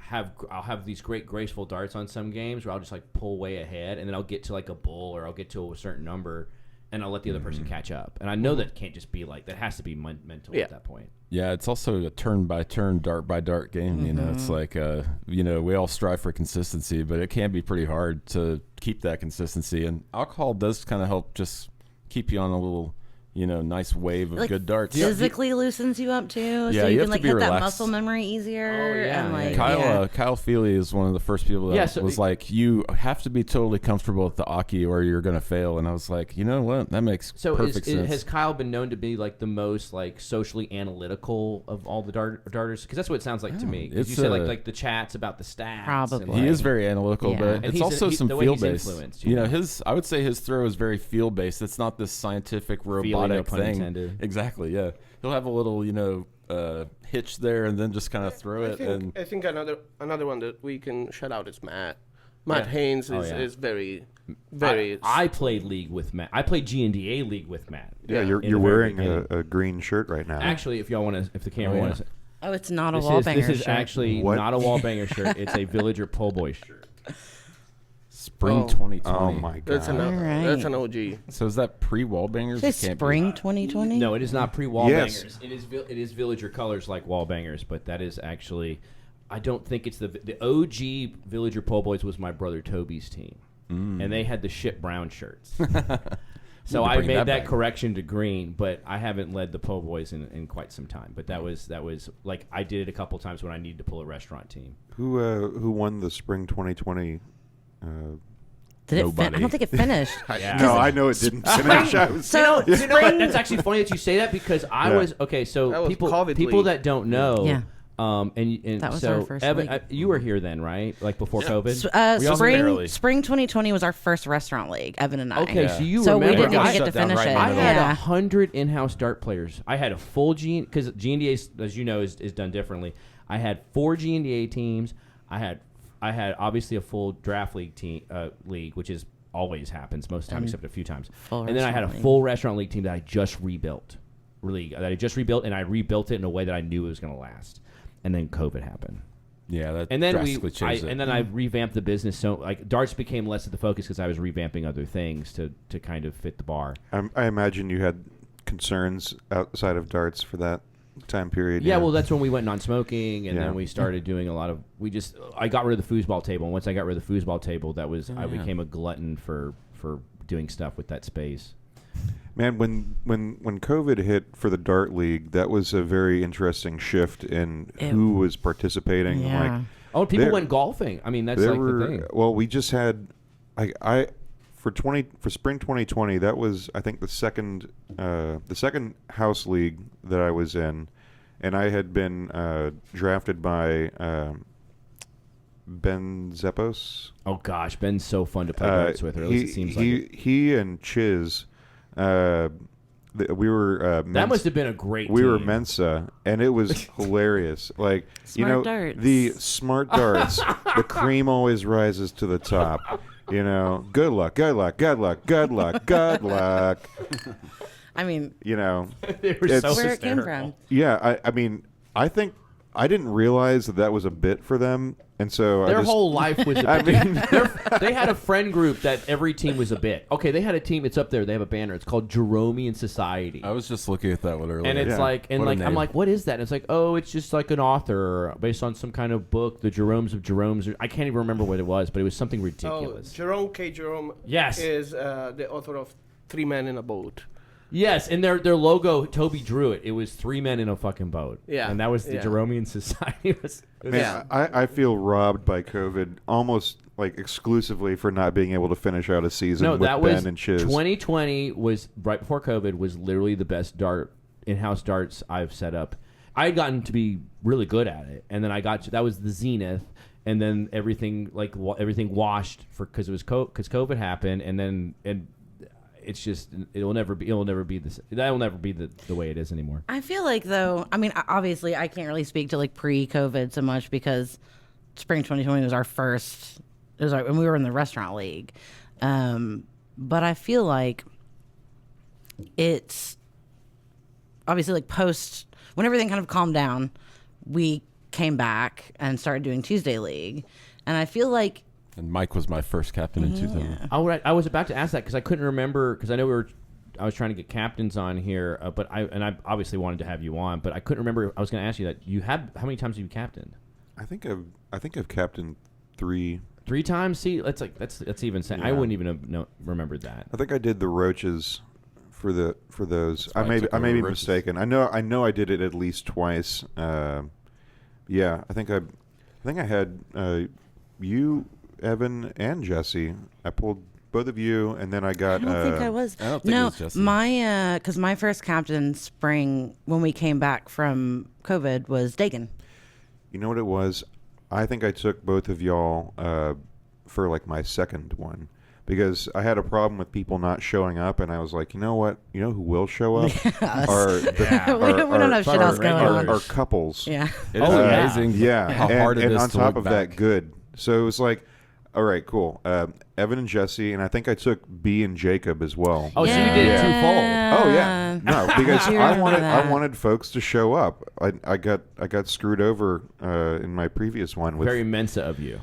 have these great graceful darts on some games where I'll just like pull way ahead, and then I'll get to like a bull or I'll get to a certain number, and I'll let the other person catch up. And I know that can't just be like that; has to be mental at that point. Yeah, it's also a turn by turn, dart by dart game. It's like we all strive for consistency, but it can be pretty hard to keep that consistency. And alcohol does kind of help just keep you on a little, nice wave of Like, good darts. Physically loosens you up too, Yeah, so you you have can to like be hit that relaxed. muscle memory easier. Oh, yeah, and, yeah. like, Kyle yeah. Kyle Feely is one of the first people that was like, you have to be totally comfortable with the Aki or you're going to fail. And I was like, you know what? That makes perfect sense. Has Kyle been known to be like the most like socially analytical of all the darters? Because that's what it sounds like to me. 'Cause It's, you said like the chats about the stats. Probably. and, He like- is very analytical, Yeah. but And it's he's- also some the way feel he's based. influenced, I would say his throw is very feel based. It's not this scientific robotic no pun thing. intended. Exactly. Yeah, he'll have a little hitch there and then just kind of throw it. And I think another one that we can shout out is Matt. Matt Haynes is very, very. I played League with Matt. I played GNDA League with Matt. Yeah, in you're the very wearing beginning. a green shirt right now. Actually, if the camera wants, Oh, it's not a this wall banger is shirt. actually What? not a wall banger shirt. It's a Villager Pole Boy shirt. spring Oh. 2020. Oh my That's god! that's an Right. OG. So is that pre-wall bangers? Is It it can't be. spring 2020? No, it is not pre-wall Yes. bangers. It is Villager colors like wall bangers, but that is actually, I don't think it's the OG Villager Pole Boys was my brother Toby's team, and they had the shit brown shirts. So Need to I bring made that that back. correction to green, but I haven't led the Pole Boys in quite some time. But that was like I did it a couple times when I needed to pull a restaurant team. Who won the spring 2020? Did it Nobody. I don't think it finished. Yeah. No, I know it didn't finish. I was, So You know what? spring. That's actually funny that you say that because I Yeah. was okay. So That was people COVID people league. that don't know, Yeah. and That was so our first Evan, league. you were here then, right? Like before COVID. We also barely- Spring 2020 was our first restaurant league. Evan and I. Okay, Yeah. so you So we remember? didn't even got get to shut down finish right in it. the I middle. had Yeah. 100 in-house dart players. I had a full because GNDA, as you know, is done differently. I had 4 GNDA teams. I had obviously a full draft league team, which is always happens most of the time, except a few times. Full And then I had a restaurant league. full restaurant league team that I just rebuilt, and I rebuilt it in a way that I knew it was going to last. And then COVID happened. Yeah, that And then drastically changed it. and then I revamped the business. So like darts became less of the focus because I was revamping other things to kind of fit the bar. I imagine you had concerns outside of darts for that time period. Yeah, well, that's when we went non-smoking, and Yeah. then we started doing a lot of. I got rid of the foosball table, and once I got rid of the foosball table, I yeah. became a glutton for doing stuff with that space. Man, when COVID hit for the Dart League, that was a very interesting shift in who was participating. Yeah. Like, Oh, people There- went golfing. I mean, that's there like were the thing. well, we just had for spring 2020. That was I think the second house league that I was in, and I had been drafted by Ben Zeppos. Oh gosh, Ben's so fun to play darts with, or at least it seems like it. He and Chiz, we were That must have been a great we team. were Mensa, and it was hilarious. Like, Smart darts. the smart darts, the cream always rises to the top. Good luck, good luck, good luck, good luck, good luck. I mean, They were it's- so where it came hysterical. from. Yeah, I mean, I think I didn't realize that was a bit for them, and so Their I just, whole life was a I bit. mean, They had a friend group that every team was a bit. Okay, they had a team. It's up there. They have a banner. It's called Jeromean Society. I was just looking at that one earlier. And it's Yeah. like, and What a like, I'm name. like, what is that? And it's like, oh, it's just like an author based on some kind of book, the Jeromes of Jeromes. I can't even remember what it was, but it was something Oh, ridiculous. Jerome K. Jerome Yes. is the author of Three Men in a Boat. Yes, and their logo, Toby drew it. It was 3 men in a fucking boat. Yeah. And that was the Yeah. Jeromean Society. It was man, I feel robbed by COVID almost like exclusively for not being able to finish out a season No, with that Ben was and Chiz. 2020 was right before COVID was literally the best in-house darts I've set up. I had gotten to be really good at it, and then that was the zenith, and then everything everything washed because it was because COVID happened, and it's just it'll never be the way it is anymore. I feel like though, I mean, obviously I can't really speak to like pre-COVID so much because spring 2020 was our first. It was when we were in the restaurant league, but I feel like it's obviously like post when everything kind of calmed down, we came back and started doing Tuesday League, and I feel like. And Mike was my first captain in 2000. I was about to ask that because I couldn't remember because I know I was trying to get captains on here, but I obviously wanted to have you on, but I couldn't remember. I was going to ask you that how many times have you captained? I think I've captained 3. 3 times. See, that's even saying. I Yeah. wouldn't even have remembered that. I think I did the Roaches for those. I why I took may over be Roaches. mistaken. I know I did it at least twice. Yeah, I think I had you, Evan, and Jesse. I pulled both of you, and then I got. I don't think I was. I don't think it no, was Jesse. because my first captain spring when we came back from COVID was Dagan. You know what it was? I think I took both of y'all for like my second one because I had a problem with people not showing up, and I was like, you know what? You know who will show up? We don't have shit else going on. Our couples. Yeah. It is yeah. amazing Yeah, how and, hard it and is on to top look of back. that, good. So it was like, all right, cool. Evan and Jesse, and I think I took B and Jacob as well. Oh, so you did it too full. Oh yeah, no, because I do I remember that. wanted folks to show up. I got screwed over in my previous one with Very Mensa of you.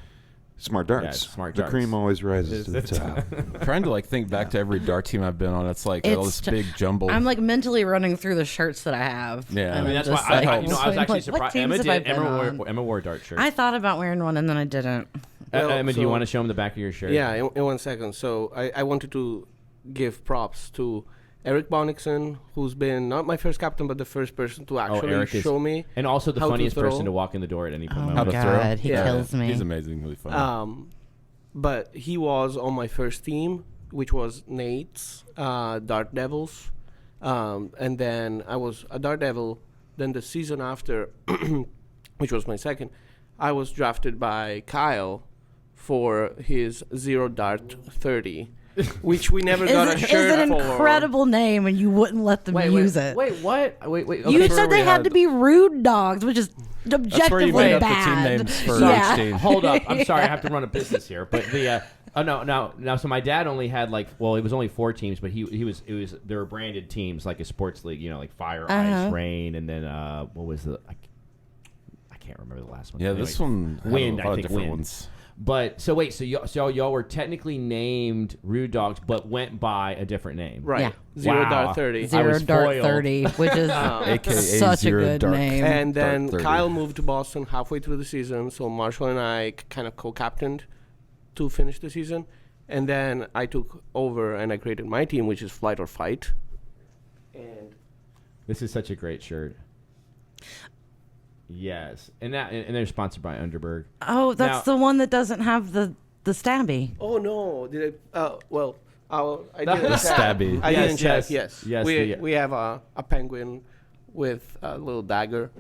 smart darts. Yeah, smart The darts. cream always rises to the top. Trying to like think back to every dart team I've been on. It's like all this It's big jumble. I'm like mentally running through the shirts that I have. Yeah. and I mean, I'm That's just why like, I was actually like, what surprised. teams Emma have I did. been on? Emma wore a dart shirt. I thought about wearing one and then I didn't. Well, Emma, do you so- want to show him the back of your shirt? Yeah, in 1 second. So I wanted to give props to Eric Bonnickson, who's been not my first captain, but the first person to actually Eric is- show me. And also the how to funniest person throw. to walk in the door at any Oh moment. my to throw? god, he Yeah. kills me. He's amazingly funny. But he was on my first team, which was Nate's Dart Devils. And then I was a Dart Devil. Then the season after, which was my second, I was drafted by Kyle for his 0 Dart 30, which we never got a Is shirt an for. incredible name, and you wouldn't let them use it. Wait, what? Wait. You okay. said they had to be rude dogs, which is objectively made up the bad. team names for yeah. each team. Hold up. I'm sorry. I have to run a business here. But the no. So my dad only had it was only 4 teams, but there were branded teams like a sports league, like fire, ice, rain, and then what was the I can't remember the last one. Yeah, Anyway, this one had Wind, a lot I of think different Wind. ones. But so y'all were technically named Rude Dogs, but went by a different name. Right. Yeah. 0 Wow. Dart 30. I Zero was Dart foiled. 30, which is AKA such a Zero good Dark. name. And then Dart 30. Kyle moved to Boston halfway through the season, so Marshall and I kind of co-captained to finish the season. And then I took over and I created my team, which is Flight or Fight. And This is such a great shirt. Yes, and they're sponsored by Underberg. Oh, that's Now- the one that doesn't have the stabby. oh no, did I? I didn't The check. stabby. I Yes, didn't check. yes. Yes, Yes, we have a penguin with a little dagger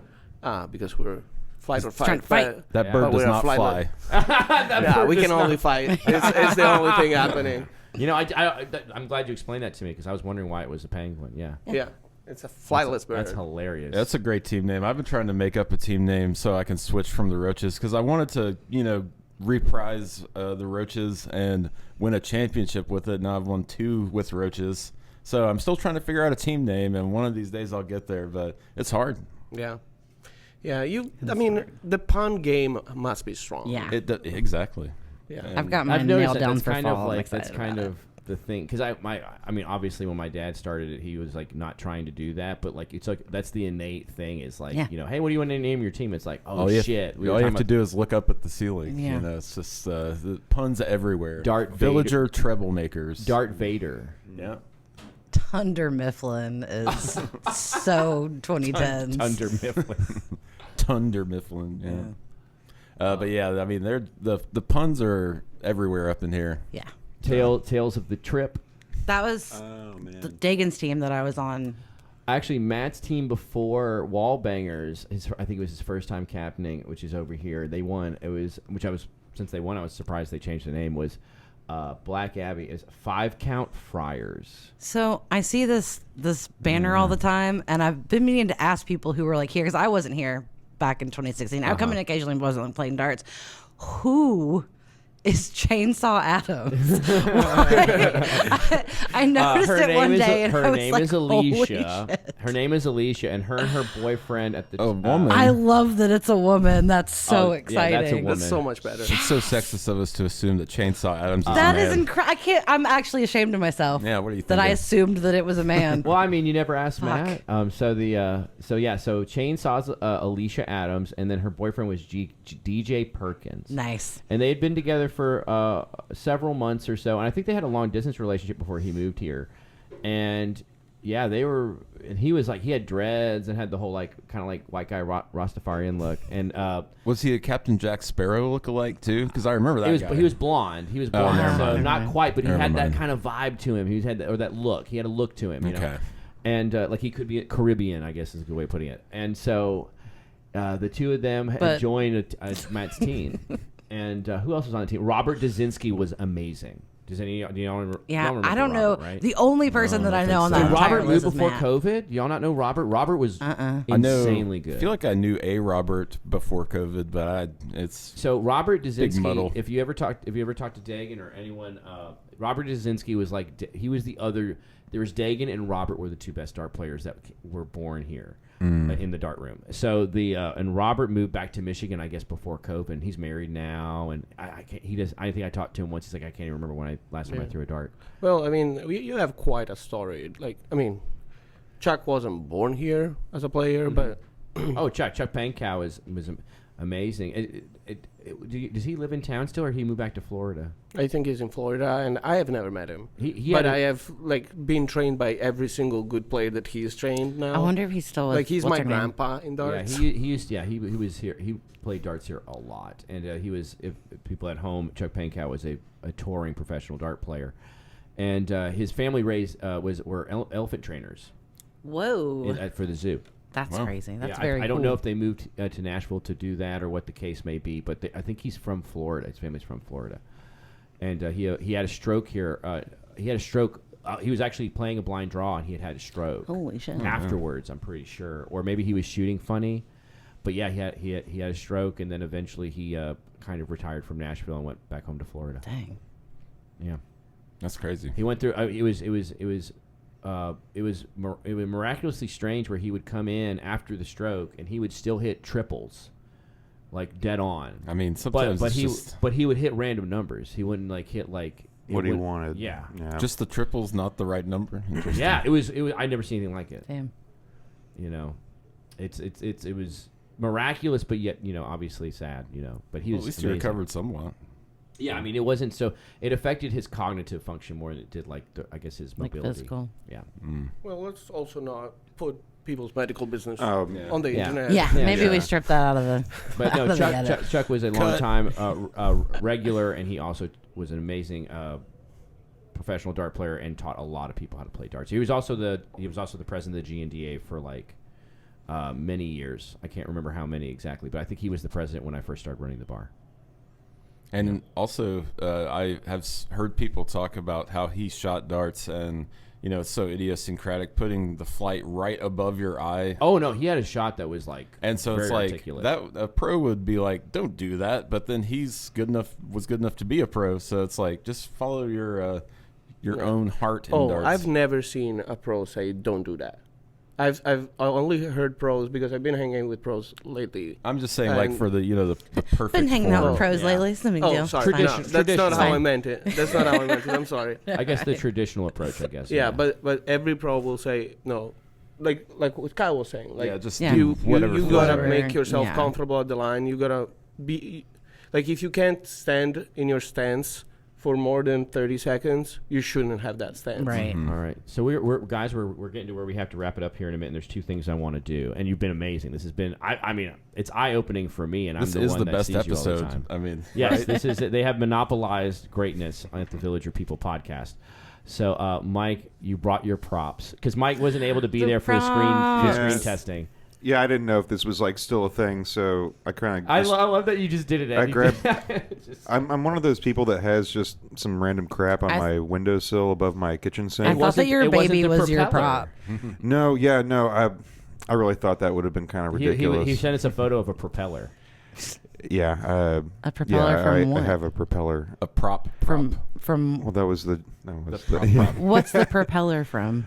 because we're flight or trying fight. to fight. But, That Yeah. bird But does we're a not flight fly. yeah, we can only fight. It's the only thing happening. You know, I'm glad you explained that to me because I was wondering why it was a penguin. Yeah. Yeah, it's a flightless bird. That's hilarious. That's a great team name. I've been trying to make up a team name so I can switch from the Roaches because I wanted to, reprise the Roaches and win a championship with it. Now I've won 2 with Roaches. So I'm still trying to figure out a team name, and one of these days I'll get there, but it's hard. Yeah. Yeah, I mean, the pun game must be strong. Yeah. Exactly. Yeah. I've got I've mine noticed nailed that down that's for kind fall. of I'm like excited that's kind about of the thing because I mean obviously when my dad started it he was like not trying to do that but like it's like that's the innate thing is like Yeah. hey what do you want to name your team? It's like All you shit we were all you talking have to about do is look up at the ceiling. Yeah. It's just the puns everywhere. Darth Villager troublemakers. Darth Vader. Yeah. Thunder Mifflin is so 2010s. Under Mifflin. Thunder Mifflin. Yeah. But yeah, I mean, the puns are everywhere up in here. Yeah. Tales of the Trip. That was Oh man. the Dagan's team that I was on. Actually, Matt's team before Wallbangers, I think it was his first time captaining, which is over here. They won. Since they won, I was surprised they changed the name. Was Black Abbey is 5 Count Friars. So I see this banner all the time, and I've been meaning to ask people who were like here because I wasn't here back in 2016. I would come in occasionally and wasn't playing darts. Who is Chainsaw Adams? I noticed it one day, and I was like, "Holy shit." Her name is Alicia, and her boyfriend at the woman. I love that it's a woman. That's so yeah, exciting. that's a woman. That's so much better. It's so sexist of us to assume that Chainsaw Adams is That a is man. incredible. I can't. I'm actually ashamed of myself. Yeah, what do you That I thinking? assumed that it was a man. Well, I mean, you never asked Fuck. Matt. So Chainsaw's Alicia Adams, and then her boyfriend was DJ Perkins. Nice. And they had been together for several months or so, and I think they had a long distance relationship before he moved here. And yeah, they were. And he was like, he had dreads and had the whole like kind of like white guy Rastafarian look. And Was he a Captain Jack Sparrow lookalike too? Because I remember that guy. he was blonde. He was blonde, never so mind. not quite, but he Never had that mind. kind of vibe to him. He had that look. He had a look to him. You know? Okay. And like he could be Caribbean, I guess is a good way of putting it. And so the two of them had But- joined Matt's team. And who else was on the team? Robert Dzinski was amazing. Does any do y'all remember? Yeah, y'all remember I don't know. Robert, right? The only person that I know on so. that Did entire Robert list move is before Matt. COVID? Y'all not know Robert? Robert was I know. insanely good. I feel like I knew a Robert before COVID, but it's So Robert Big muddle. Dzinski, if you ever talked to Dagan or anyone, Robert Dzinski was like he was the other. There was Dagan and Robert were the two best dart players that were born here in the dart room. So and Robert moved back to Michigan, I guess, before COVID. And he's married now, and I can't. I think I talked to him once. He's like, I can't even remember when last time I threw a dart. Well, I mean, you have quite a story. Like, I mean, Chuck wasn't born here as a player, but Oh, Chuck Pankow was amazing. Does he live in town still, or he moved back to Florida? I think he's in Florida, and I have never met him. He But had I have been trained by every single good player that he's trained now. I wonder if he's still with, like he's what's my her name? grandpa in darts. he was here. He played darts here a lot, and he was. If people at home, Chuck Pankow was a touring professional dart player, and his family were elephant trainers Whoa, for the zoo. that's Wow. crazy. That's Yeah, very. I don't cool. know if they moved to Nashville to do that or what the case may be, but I think he's from Florida. His family's from Florida, and he had a stroke here. He had a stroke. He was actually playing a blind draw, and he had a stroke. Holy shit. Afterwards, I'm pretty sure, or maybe he was shooting funny, but yeah, he had a stroke, and then eventually he kind of retired from Nashville and went back home to Florida. Dang. Yeah, that's crazy. he went through. It was miraculously strange where he would come in after the stroke and he would still hit triples, like dead on. I mean, sometimes But it's he would hit random numbers. He wouldn't like hit like What he would- wanted. Yeah. just the triples, not the right number. Interesting. Yeah, it was. I never seen anything like it. Damn. You know, it was miraculous, but yet obviously sad. But he Well, was at least he amazing. recovered somewhat. Yeah, I mean, it wasn't so. It affected his cognitive function more than it did, like I guess his Like mobility. physical. Yeah. Well, let's also not put people's medical business Oh, on the Yeah. internet. Yeah, Yeah, maybe yeah. we strip that out of the. But out no, of the Chuck, edit. Chuck was a long time regular, and he also was an amazing professional dart player and taught a lot of people how to play darts. He was also the president of the GNDA for like many years. I can't remember how many exactly, but I think he was the president when I first started running the bar. And also, I have heard people talk about how he shot darts, and it's so idiosyncratic, putting the flight right above your eye. Oh no, he had a shot that was like, and so very it's like articulate. that. A pro would be like, "Don't do that," but then was good enough to be a pro. So it's like, just follow your own heart. In darts. I've never seen a pro say, "Don't do that." I've only heard pros because I've been hanging with pros lately. I'm just saying, like for the the perfect. Been hanging out with form. pros lately. It's no big deal. Sorry, Tradition- no, that's not how I Fine. meant it. That's not how I meant it. I'm sorry. I guess the traditional approach. I guess. Yeah, but every pro will say no, like what Kyle was saying. Like just Yeah. do you whatever. you floats gotta your make boat. yourself Yeah. comfortable at the line. You gotta be like, if you can't stand in your stance for more than 30 seconds, you shouldn't have that stance. Right. All right. So we're guys, we're getting to where we have to wrap it up here in a minute. And there's two things I want to do, and you've been amazing. This has been, I mean, it's eye opening for me, and This I'm the is one the that best sees you all the episode. time. I mean, Yes, this is it. They have monopolized greatness at the Villager People podcast. So, Mike, you brought your props because Mike wasn't able to be there for the props. screen Yes. testing. Yeah, I didn't know if this was like still a thing, so I kind of. I love that you just did it. Ed. I You grabbed- just- I'm one of those people that has just some random crap on I- my windowsill above my kitchen I sink. thought that wasn't- your it wasn't baby the was your propeller. prop. No, I really thought that would have been kind of ridiculous. He sent us a photo of a propeller. Yeah, A propeller from I what? have a propeller. a prop. From Well, that was the. what's the propeller from?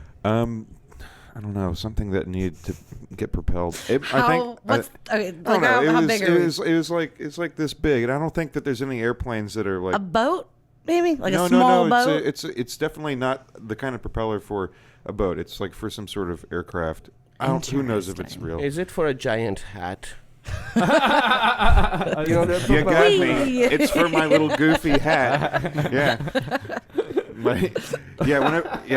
I don't know, something that needed to get propelled. I How? think. What's okay? I Like don't know. how big are we? It was like it's like this big, and I don't think that there's any airplanes that are like A boat, maybe like no, a small no, boat. It's definitely not the kind of propeller for a boat. It's like for some sort of aircraft. I don't. Who knows if it's Interesting. real? Is it for a giant hat? You got me. Whee! It's for my little goofy hat. Yeah.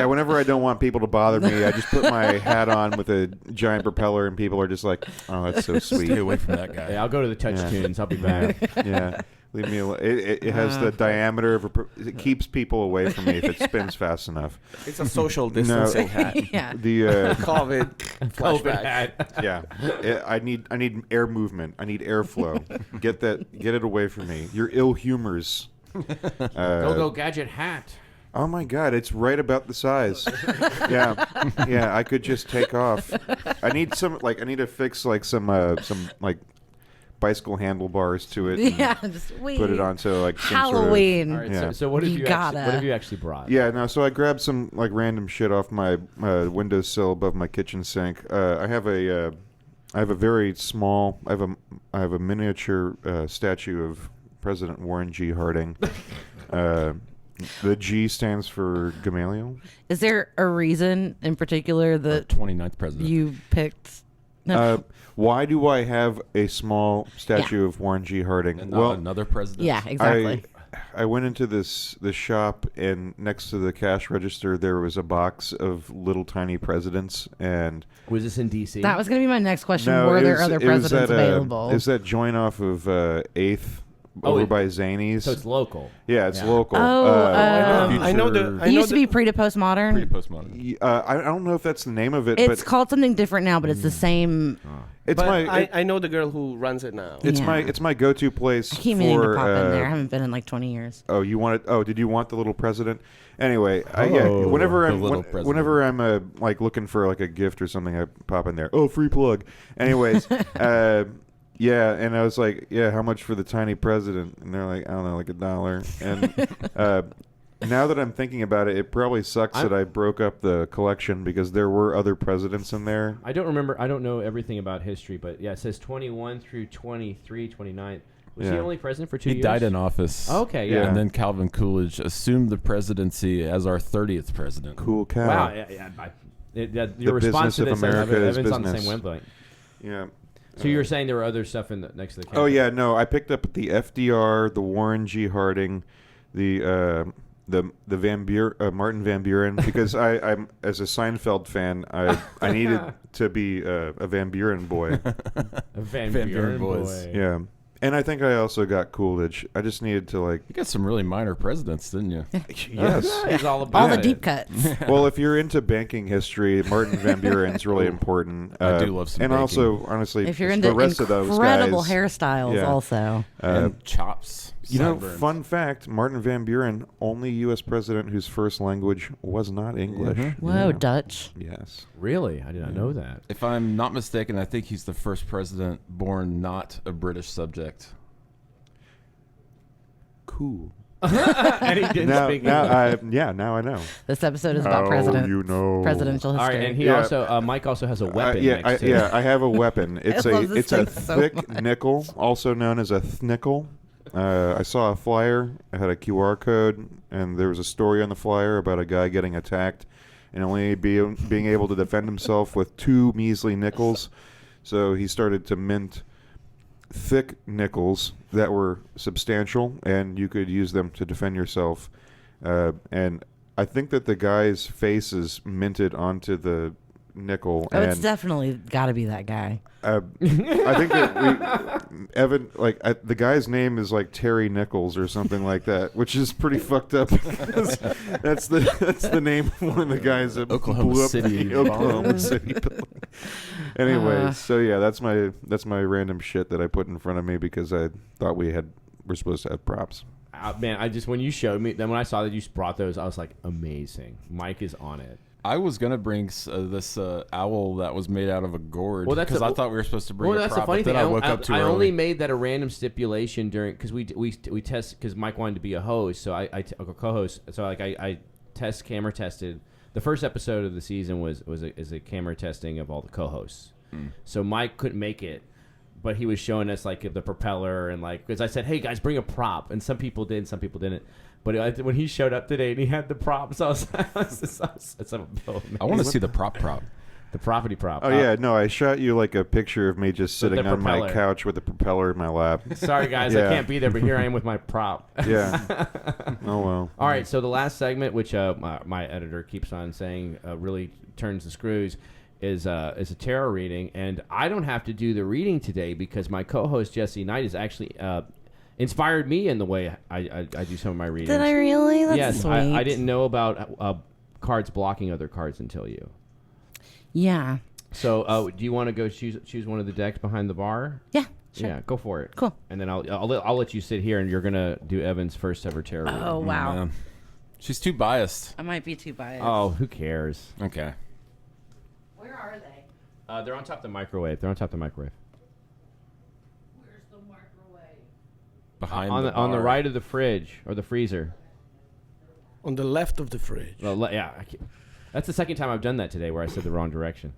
Whenever I don't want people to bother me, I just put my hat on with a giant propeller, and people are just like, "Oh, that's so sweet." Stay away from that guy. Yeah, I'll go to the touch tunes. I'll be back. Yeah, leave me alone. It has the diameter of it keeps people away from me if it spins fast enough. It's a social distancing hat. Yeah. The COVID flashback. hat. yeah, I need air movement. I need airflow. Get it away from me. Your ill humors. Go gadget hat. Oh my God, it's right about the size. yeah, I could just take off. I need to fix like some bicycle handlebars to it. And Yeah, just wait. put it onto like some Halloween. All right. Yeah. So what have You you gotta. what have you actually brought? Yeah, no. So I grabbed some like random shit off my windowsill above my kitchen sink. I have a very small. I have a miniature statue of President Warren G. Harding. The G stands for Gamaliel. Is there a reason in particular Our that 29th president. you picked? No. Why do I have a small statue of Warren G. Harding? And not another president. Yeah, exactly. I went into this shop, and next to the cash register there was a box of little tiny presidents, and Was this in D.C.? That was going to be my next question. no, Were it there was- other it was presidents at, available? Is that joint off of 8th over it- by Zany's? So it's local. Yeah, it's Yeah. local. I know the. I it know used to be pre to postmodern. Pre-postmodern. I don't know if that's the name of it, It's but called something different now, but it's the same. it's but my I know the girl who runs it now. it's Yeah. my go-to place I keep meaning to for. pop in there. I haven't been in like 20 years. Oh, you want it? Oh, did you want the little president? Anyway, Oh, yeah. Whenever the I'm little president. whenever I'm like looking for like a gift or something, I pop in there. Oh, free plug. Anyways, yeah, and I was like, yeah, how much for the tiny president? And they're like, I don't know, like $1. And now that I'm thinking about it, it probably sucks that I broke up the collection because there were other presidents in there. I don't remember. I don't know everything about history, but yeah, it says 21 through 23, 29. Was he Yeah. only president for 2 He years? died in office. Okay, yeah. And then Calvin Coolidge assumed the presidency as our 30th president. Cool cow. Wow. Your The response to business this, of America is Evan's on the business. same wavelength. Yeah. So you were saying there were other stuff next to the camera? Oh yeah, no, I picked up the FDR, the Warren G. Harding, the Van Martin Van Buren because I'm as a Seinfeld fan, I needed to be a Van Buren boy. A Van Van Buren Buren boys. boy. Yeah, And I think I also got Coolidge. I just needed to like. You got some really minor presidents, didn't you? Yes. He's all about All the it. deep cuts. Well, if you're into banking history, Martin Van Buren's really important. I do love some And banking. also, honestly, If you're the into rest of those incredible guys, hairstyles, yeah. also. And chops. You know, sideburns. fun fact: Martin Van Buren, only U.S. president whose first language was not English. Whoa, Yeah. Dutch. Yes. Really? I did not know that. If I'm not mistaken, I think he's the first president born not a British subject. Cool. And he didn't speak English. Now I know. This episode is about presidents. You know. Presidential All history. right, and he Yeah. also Mike also has a weapon next to I have a weapon. It's love this a thing so thick much. nickel, also known as a thnickel. I saw a flyer. It had a QR code, and there was a story on the flyer about a guy getting attacked and only being able to defend himself with 2 measly nickels. So he started to mint thick nickels that were substantial, and you could use them to defend yourself. And I think that the guy's face is minted onto the nickel. Oh, it's and definitely got to be that guy. I think that Evan, the guy's name is like Terry Nichols or something like that, which is pretty fucked up. Because that's the name of one of the guys that Oklahoma blew up City the Oklahoma City building. Anyways, so yeah, that's my random shit that I put in front of me because I thought we're supposed to have props. Man, when you showed me, then when I saw that you brought those, I was like, amazing. Mike is on it. I was gonna bring this owl that was made out of a gourd. Well, that's because a- I thought we were supposed to bring Well, a that's prop, the funny but then thing. I woke up too I early. only made that a random stipulation during because we test because Mike wanted to be a host, so a co-host. So like I camera tested. The first episode of the season is a camera testing of all the co-hosts. So Mike couldn't make it, but he was showing us like the propeller and like because I said, hey guys, bring a prop, and some people did, some people didn't. But when he showed up today and he had the props, I was I want to see the prop. the property prop. Oh yeah, no, I shot you like a picture of me just With the sitting on my propeller. couch with the propeller in my lap. Sorry guys, Yeah. I can't be there, but here I am with my prop. Yeah. Oh well. All right, so the last segment, which my editor keeps on saying really turns the screws, is a tarot reading, and I don't have to do the reading today because my co-host Jesse Knight is actually inspired me in the way I do some of my readings. Did I really? That's yes, sweet. I didn't know about cards blocking other cards until you. Yeah. So do you want to go choose one of the decks behind the bar? Yeah. Sure. Yeah, go for it. Cool. And then I'll let you sit here, and you're gonna do Evan's first ever tarot reading. Oh, wow. Man. She's too biased. I might be too biased. Oh, who cares? Okay. Where are they? They're on top of the microwave. Where's the microwave? Behind On the bar. right of the fridge or the freezer. On the left of the fridge. Well, yeah, that's the second time I've done that today where I said the wrong direction.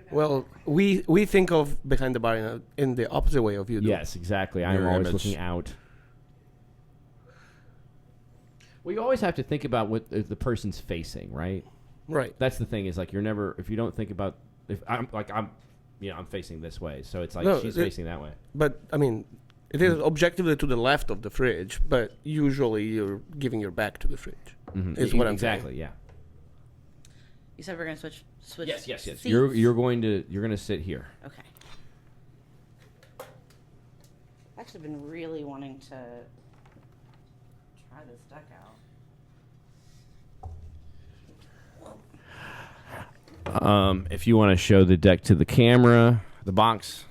Well, we think of behind the bar in the opposite way of you do. Yes, exactly. I'm Mirror always image. looking out. Well, you always have to think about what the person's facing, right? Right. That's the thing is like you're never if you don't think about if I'm facing this way, so it's like No, she's facing that way. But, I mean, it is objectively to the left of the fridge, but usually you're giving your back to the fridge. Is what I'm exactly, saying. yeah. You said we're gonna switch. Yes. seats? You're going to sit here. Okay. I've actually been really wanting to try this deck out. If you want to show the deck to the camera, the box,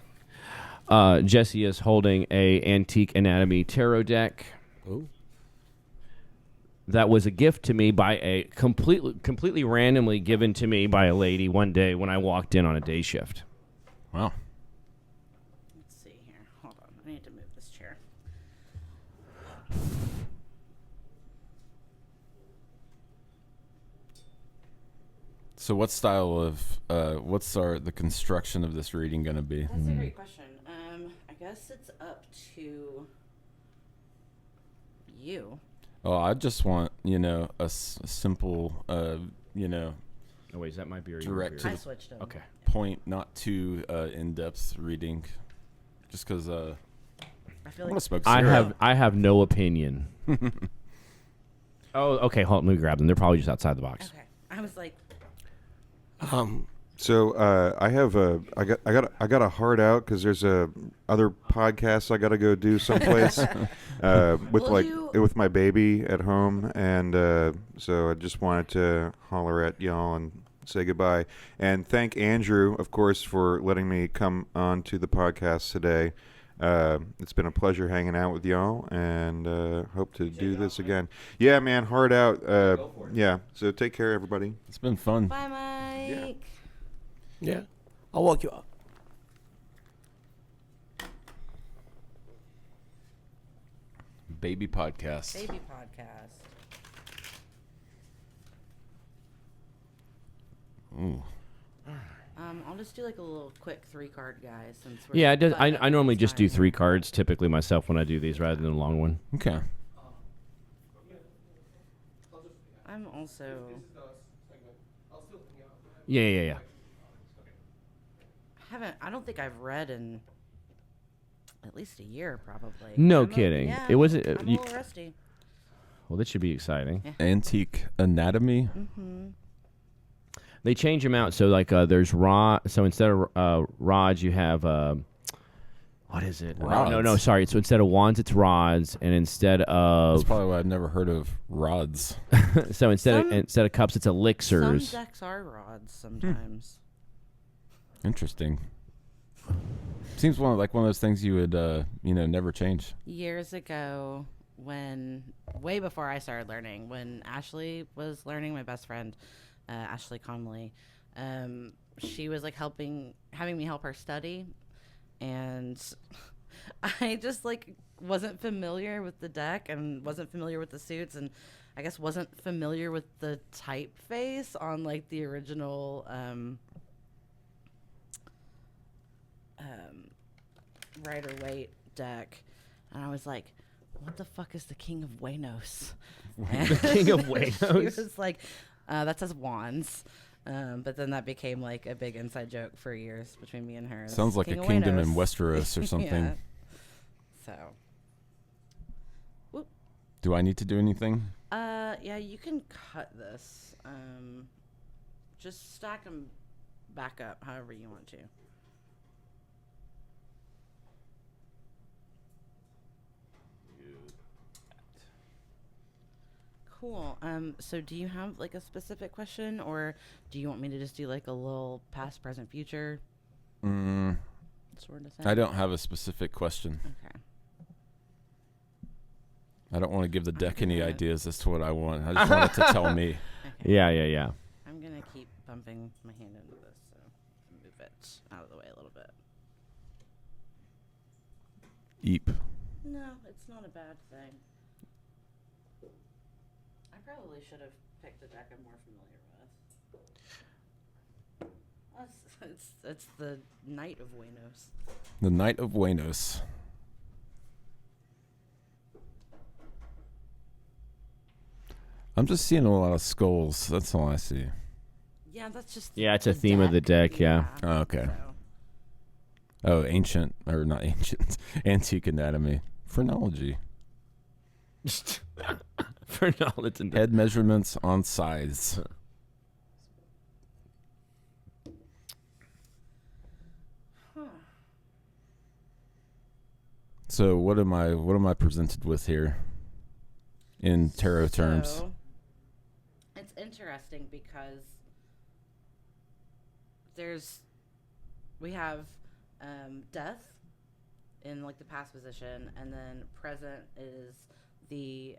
Jesse is holding a Antique Anatomy tarot deck. Ooh. That was a gift to me by a completely randomly given to me by a lady one day when I walked in on a day shift. Wow. Let's see here. Hold on. I need to move this chair. So what style of what's the construction of this reading going to be? That's a great question. I guess it's up to you. Oh, I just want, a simple, Oh wait, that might be Direct to I the- switched them. Okay. point, not too in-depth reading. Just because I I feel want to like smoke I cigarette. have no opinion. Oh, okay. Hold on, let me grab them. They're probably just outside the box. okay. I was like, So I got a heart out because there's other podcasts I got to go do someplace with my baby at home, and so I just wanted to holler at y'all and say goodbye and thank Andrew, of course, for letting me come on to the podcast today. It's been a pleasure hanging out with y'all, and hope to do this again. Yeah, man, heart out. Yeah, so take care, everybody. It's been fun. Bye, Mike. Yeah. I'll walk you out. Baby podcast. Baby podcast. Ooh. I'll just do like a little quick 3-card, guys. Since we're Yeah, I butting up normally this just do time. 3 cards typically myself when I do these rather than a long one. Okay. I'm also. Yeah. I don't think I've read in at least a year, probably. No I'm kidding. Yeah, It was- I'm you- a little rusty. Well, this should be exciting. Yeah. Antique anatomy. Mm-hmm. They change them out. So like there's rod. So instead of rods, you have what is it? Rods. No. Sorry. So instead of wands, it's rods, and instead That's of probably why I've never heard of rods. so instead of cups, it's elixirs. Some decks are rods sometimes. Interesting. Seems one of those things you would never change. Years ago, way before I started learning, when Ashley was learning, my best friend, Ashley Conley, she was like having me help her study, and I just like wasn't familiar with the deck and wasn't familiar with the suits, and I guess wasn't familiar with the typeface on like the original Rider-Waite deck, and I was like, what the fuck is the King of Waynos? King of She Waynos. was like, that says wands. But then that became like a big inside joke for years between me and her. Sounds like King a of kingdom in Waynos. Westeros or something. Yeah. So. Whoop. Do I need to do anything? Yeah, you can cut this. Just stack them back up however you want to. Cool. So do you have like a specific question, or do you want me to just do like a little past, present, future sort of thing? I don't have a specific question. Okay. I don't want to give the deck any ideas as to what I want. I just want it to tell me. Okay. Yeah. I'm gonna keep bumping my hand into this, so move it out of the way a little bit. Eep. No, it's not a bad thing. I probably should have picked a deck I'm more familiar with. It's the Knight of Waynos. The Knight of Waynos. I'm just seeing a lot of skulls. That's all I see. Yeah, that's just. Yeah, it's a the theme of the deck, yeah. Oh, okay. So. Oh, ancient, or not ancient, antique anatomy. Phrenology. For knowledge and Head measurements on size. So what am I presented with here in tarot terms? So, it's interesting because we have death in like the past position, and then present is the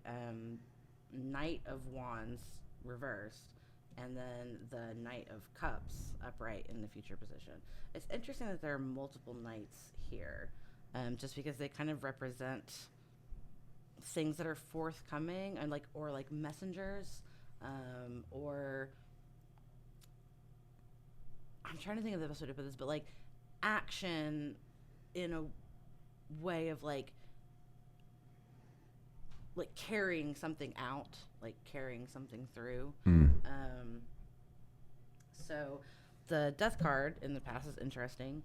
Knight of Wands reversed, and then the Knight of Cups upright in the future position. It's interesting that there are multiple knights here, just because they kind of represent things that are forthcoming and or messengers, or I'm trying to think of the best way to put this, but like action in a way of like carrying something out, like carrying something through. So the death card in the past is interesting,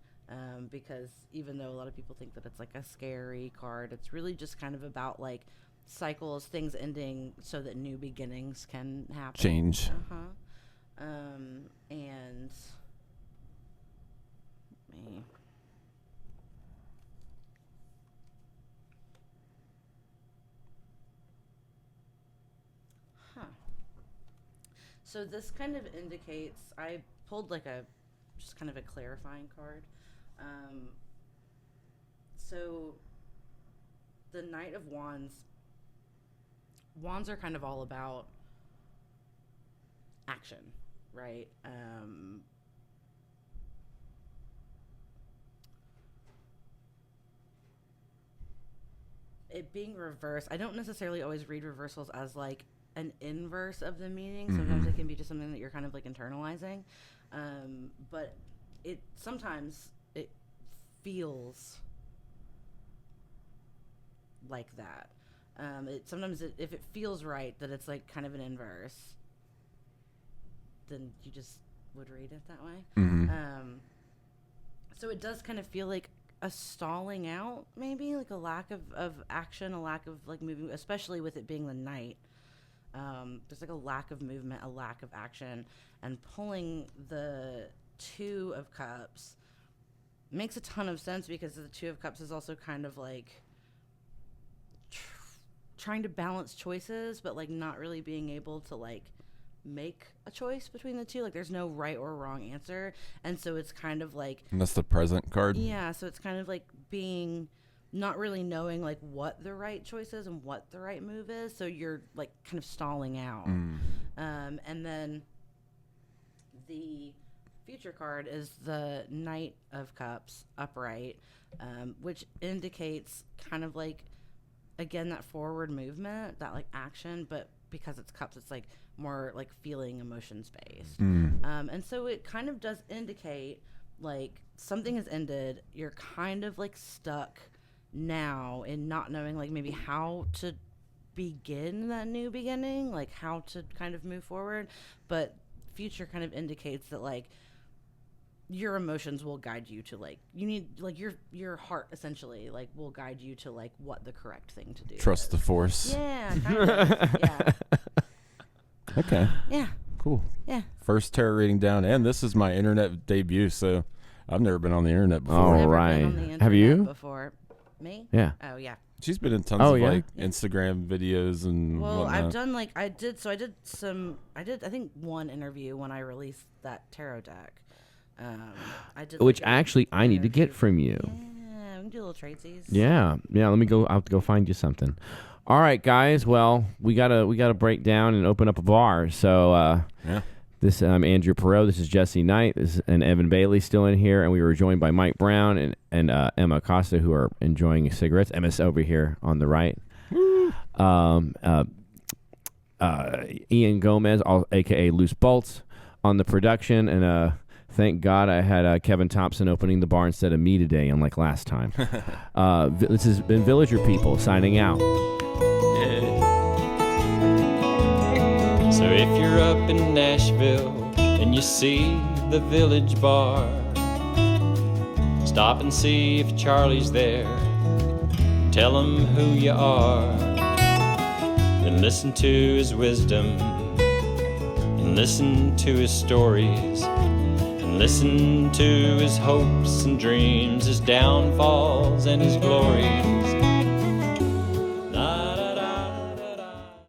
because even though a lot of people think that it's like a scary card, it's really just kind of about like cycles, things ending so that new beginnings can happen. Change. And me. So this kind of indicates, I pulled like just kind of a clarifying card. So the Knight of Wands are kind of all about action, right? It being reversed, I don't necessarily always read reversals as like an inverse of the meaning. Sometimes it can be just something that you're kind of like internalizing. But sometimes it feels like that. If it feels right that it's like kind of an inverse, then you just would read it that way. So it does kind of feel like a stalling out, maybe like a lack of action, a lack of like moving, especially with it being the night. There's like a lack of movement, a lack of action, and pulling the Two of Cups makes a ton of sense because the Two of Cups is also kind of like trying to balance choices, but like not really being able to like make a choice between the two. Like there's no right or wrong answer, and so it's kind of like, and that's the present card. Yeah, so it's kind of like being not really knowing like what the right choice is and what the right move is, so you're like kind of stalling out. And then the future card is the Knight of Cups upright, which indicates kind of like, again, that forward movement, that like action, but because it's cups, it's like more like feeling, emotions based. And so it kind of does indicate like something has ended, you're kind of like stuck now in not knowing like maybe how to begin that new beginning, like how to kind of move forward. But future kind of indicates that like your emotions will guide you to like, you need like your heart essentially like will guide you to like what the correct thing to do Trust is. the force. Yeah, kind of. Yeah. Okay. Yeah. Cool. Yeah. First tarot reading down, and this is my internet debut, so I've never been on the internet before. All Never right. been on the internet Have you? before? Me? Yeah. Oh yeah. She's been in tons Oh, of yeah? like Instagram videos and Well, whatnot. I've done like I did I think one interview when I released that tarot deck. I did Which like, actually I need to get interview. from you. Yeah, we can do a little tradesies. Yeah. Let me go. I'll have to go find you something. All right, guys. Well, we gotta break down and open up a bar. So yeah. this I'm Andrew Perot. This is Jesse Knight. And Evan Bailey still in here, and we were joined by Mike Brown and Ema Costa, who are enjoying cigarettes. Emma's over here on the right. Ian Gomez, aka Loose Bolts, on the production, and thank God I had Kevin Thompson opening the bar instead of me today, unlike last time. This has been Villager People signing out. So if you're up in Nashville and you see the Village Bar, stop and see if Charlie's there. Tell him who you are, and listen to his wisdom, and listen to his stories, and listen to his hopes and dreams, his downfalls and his glory.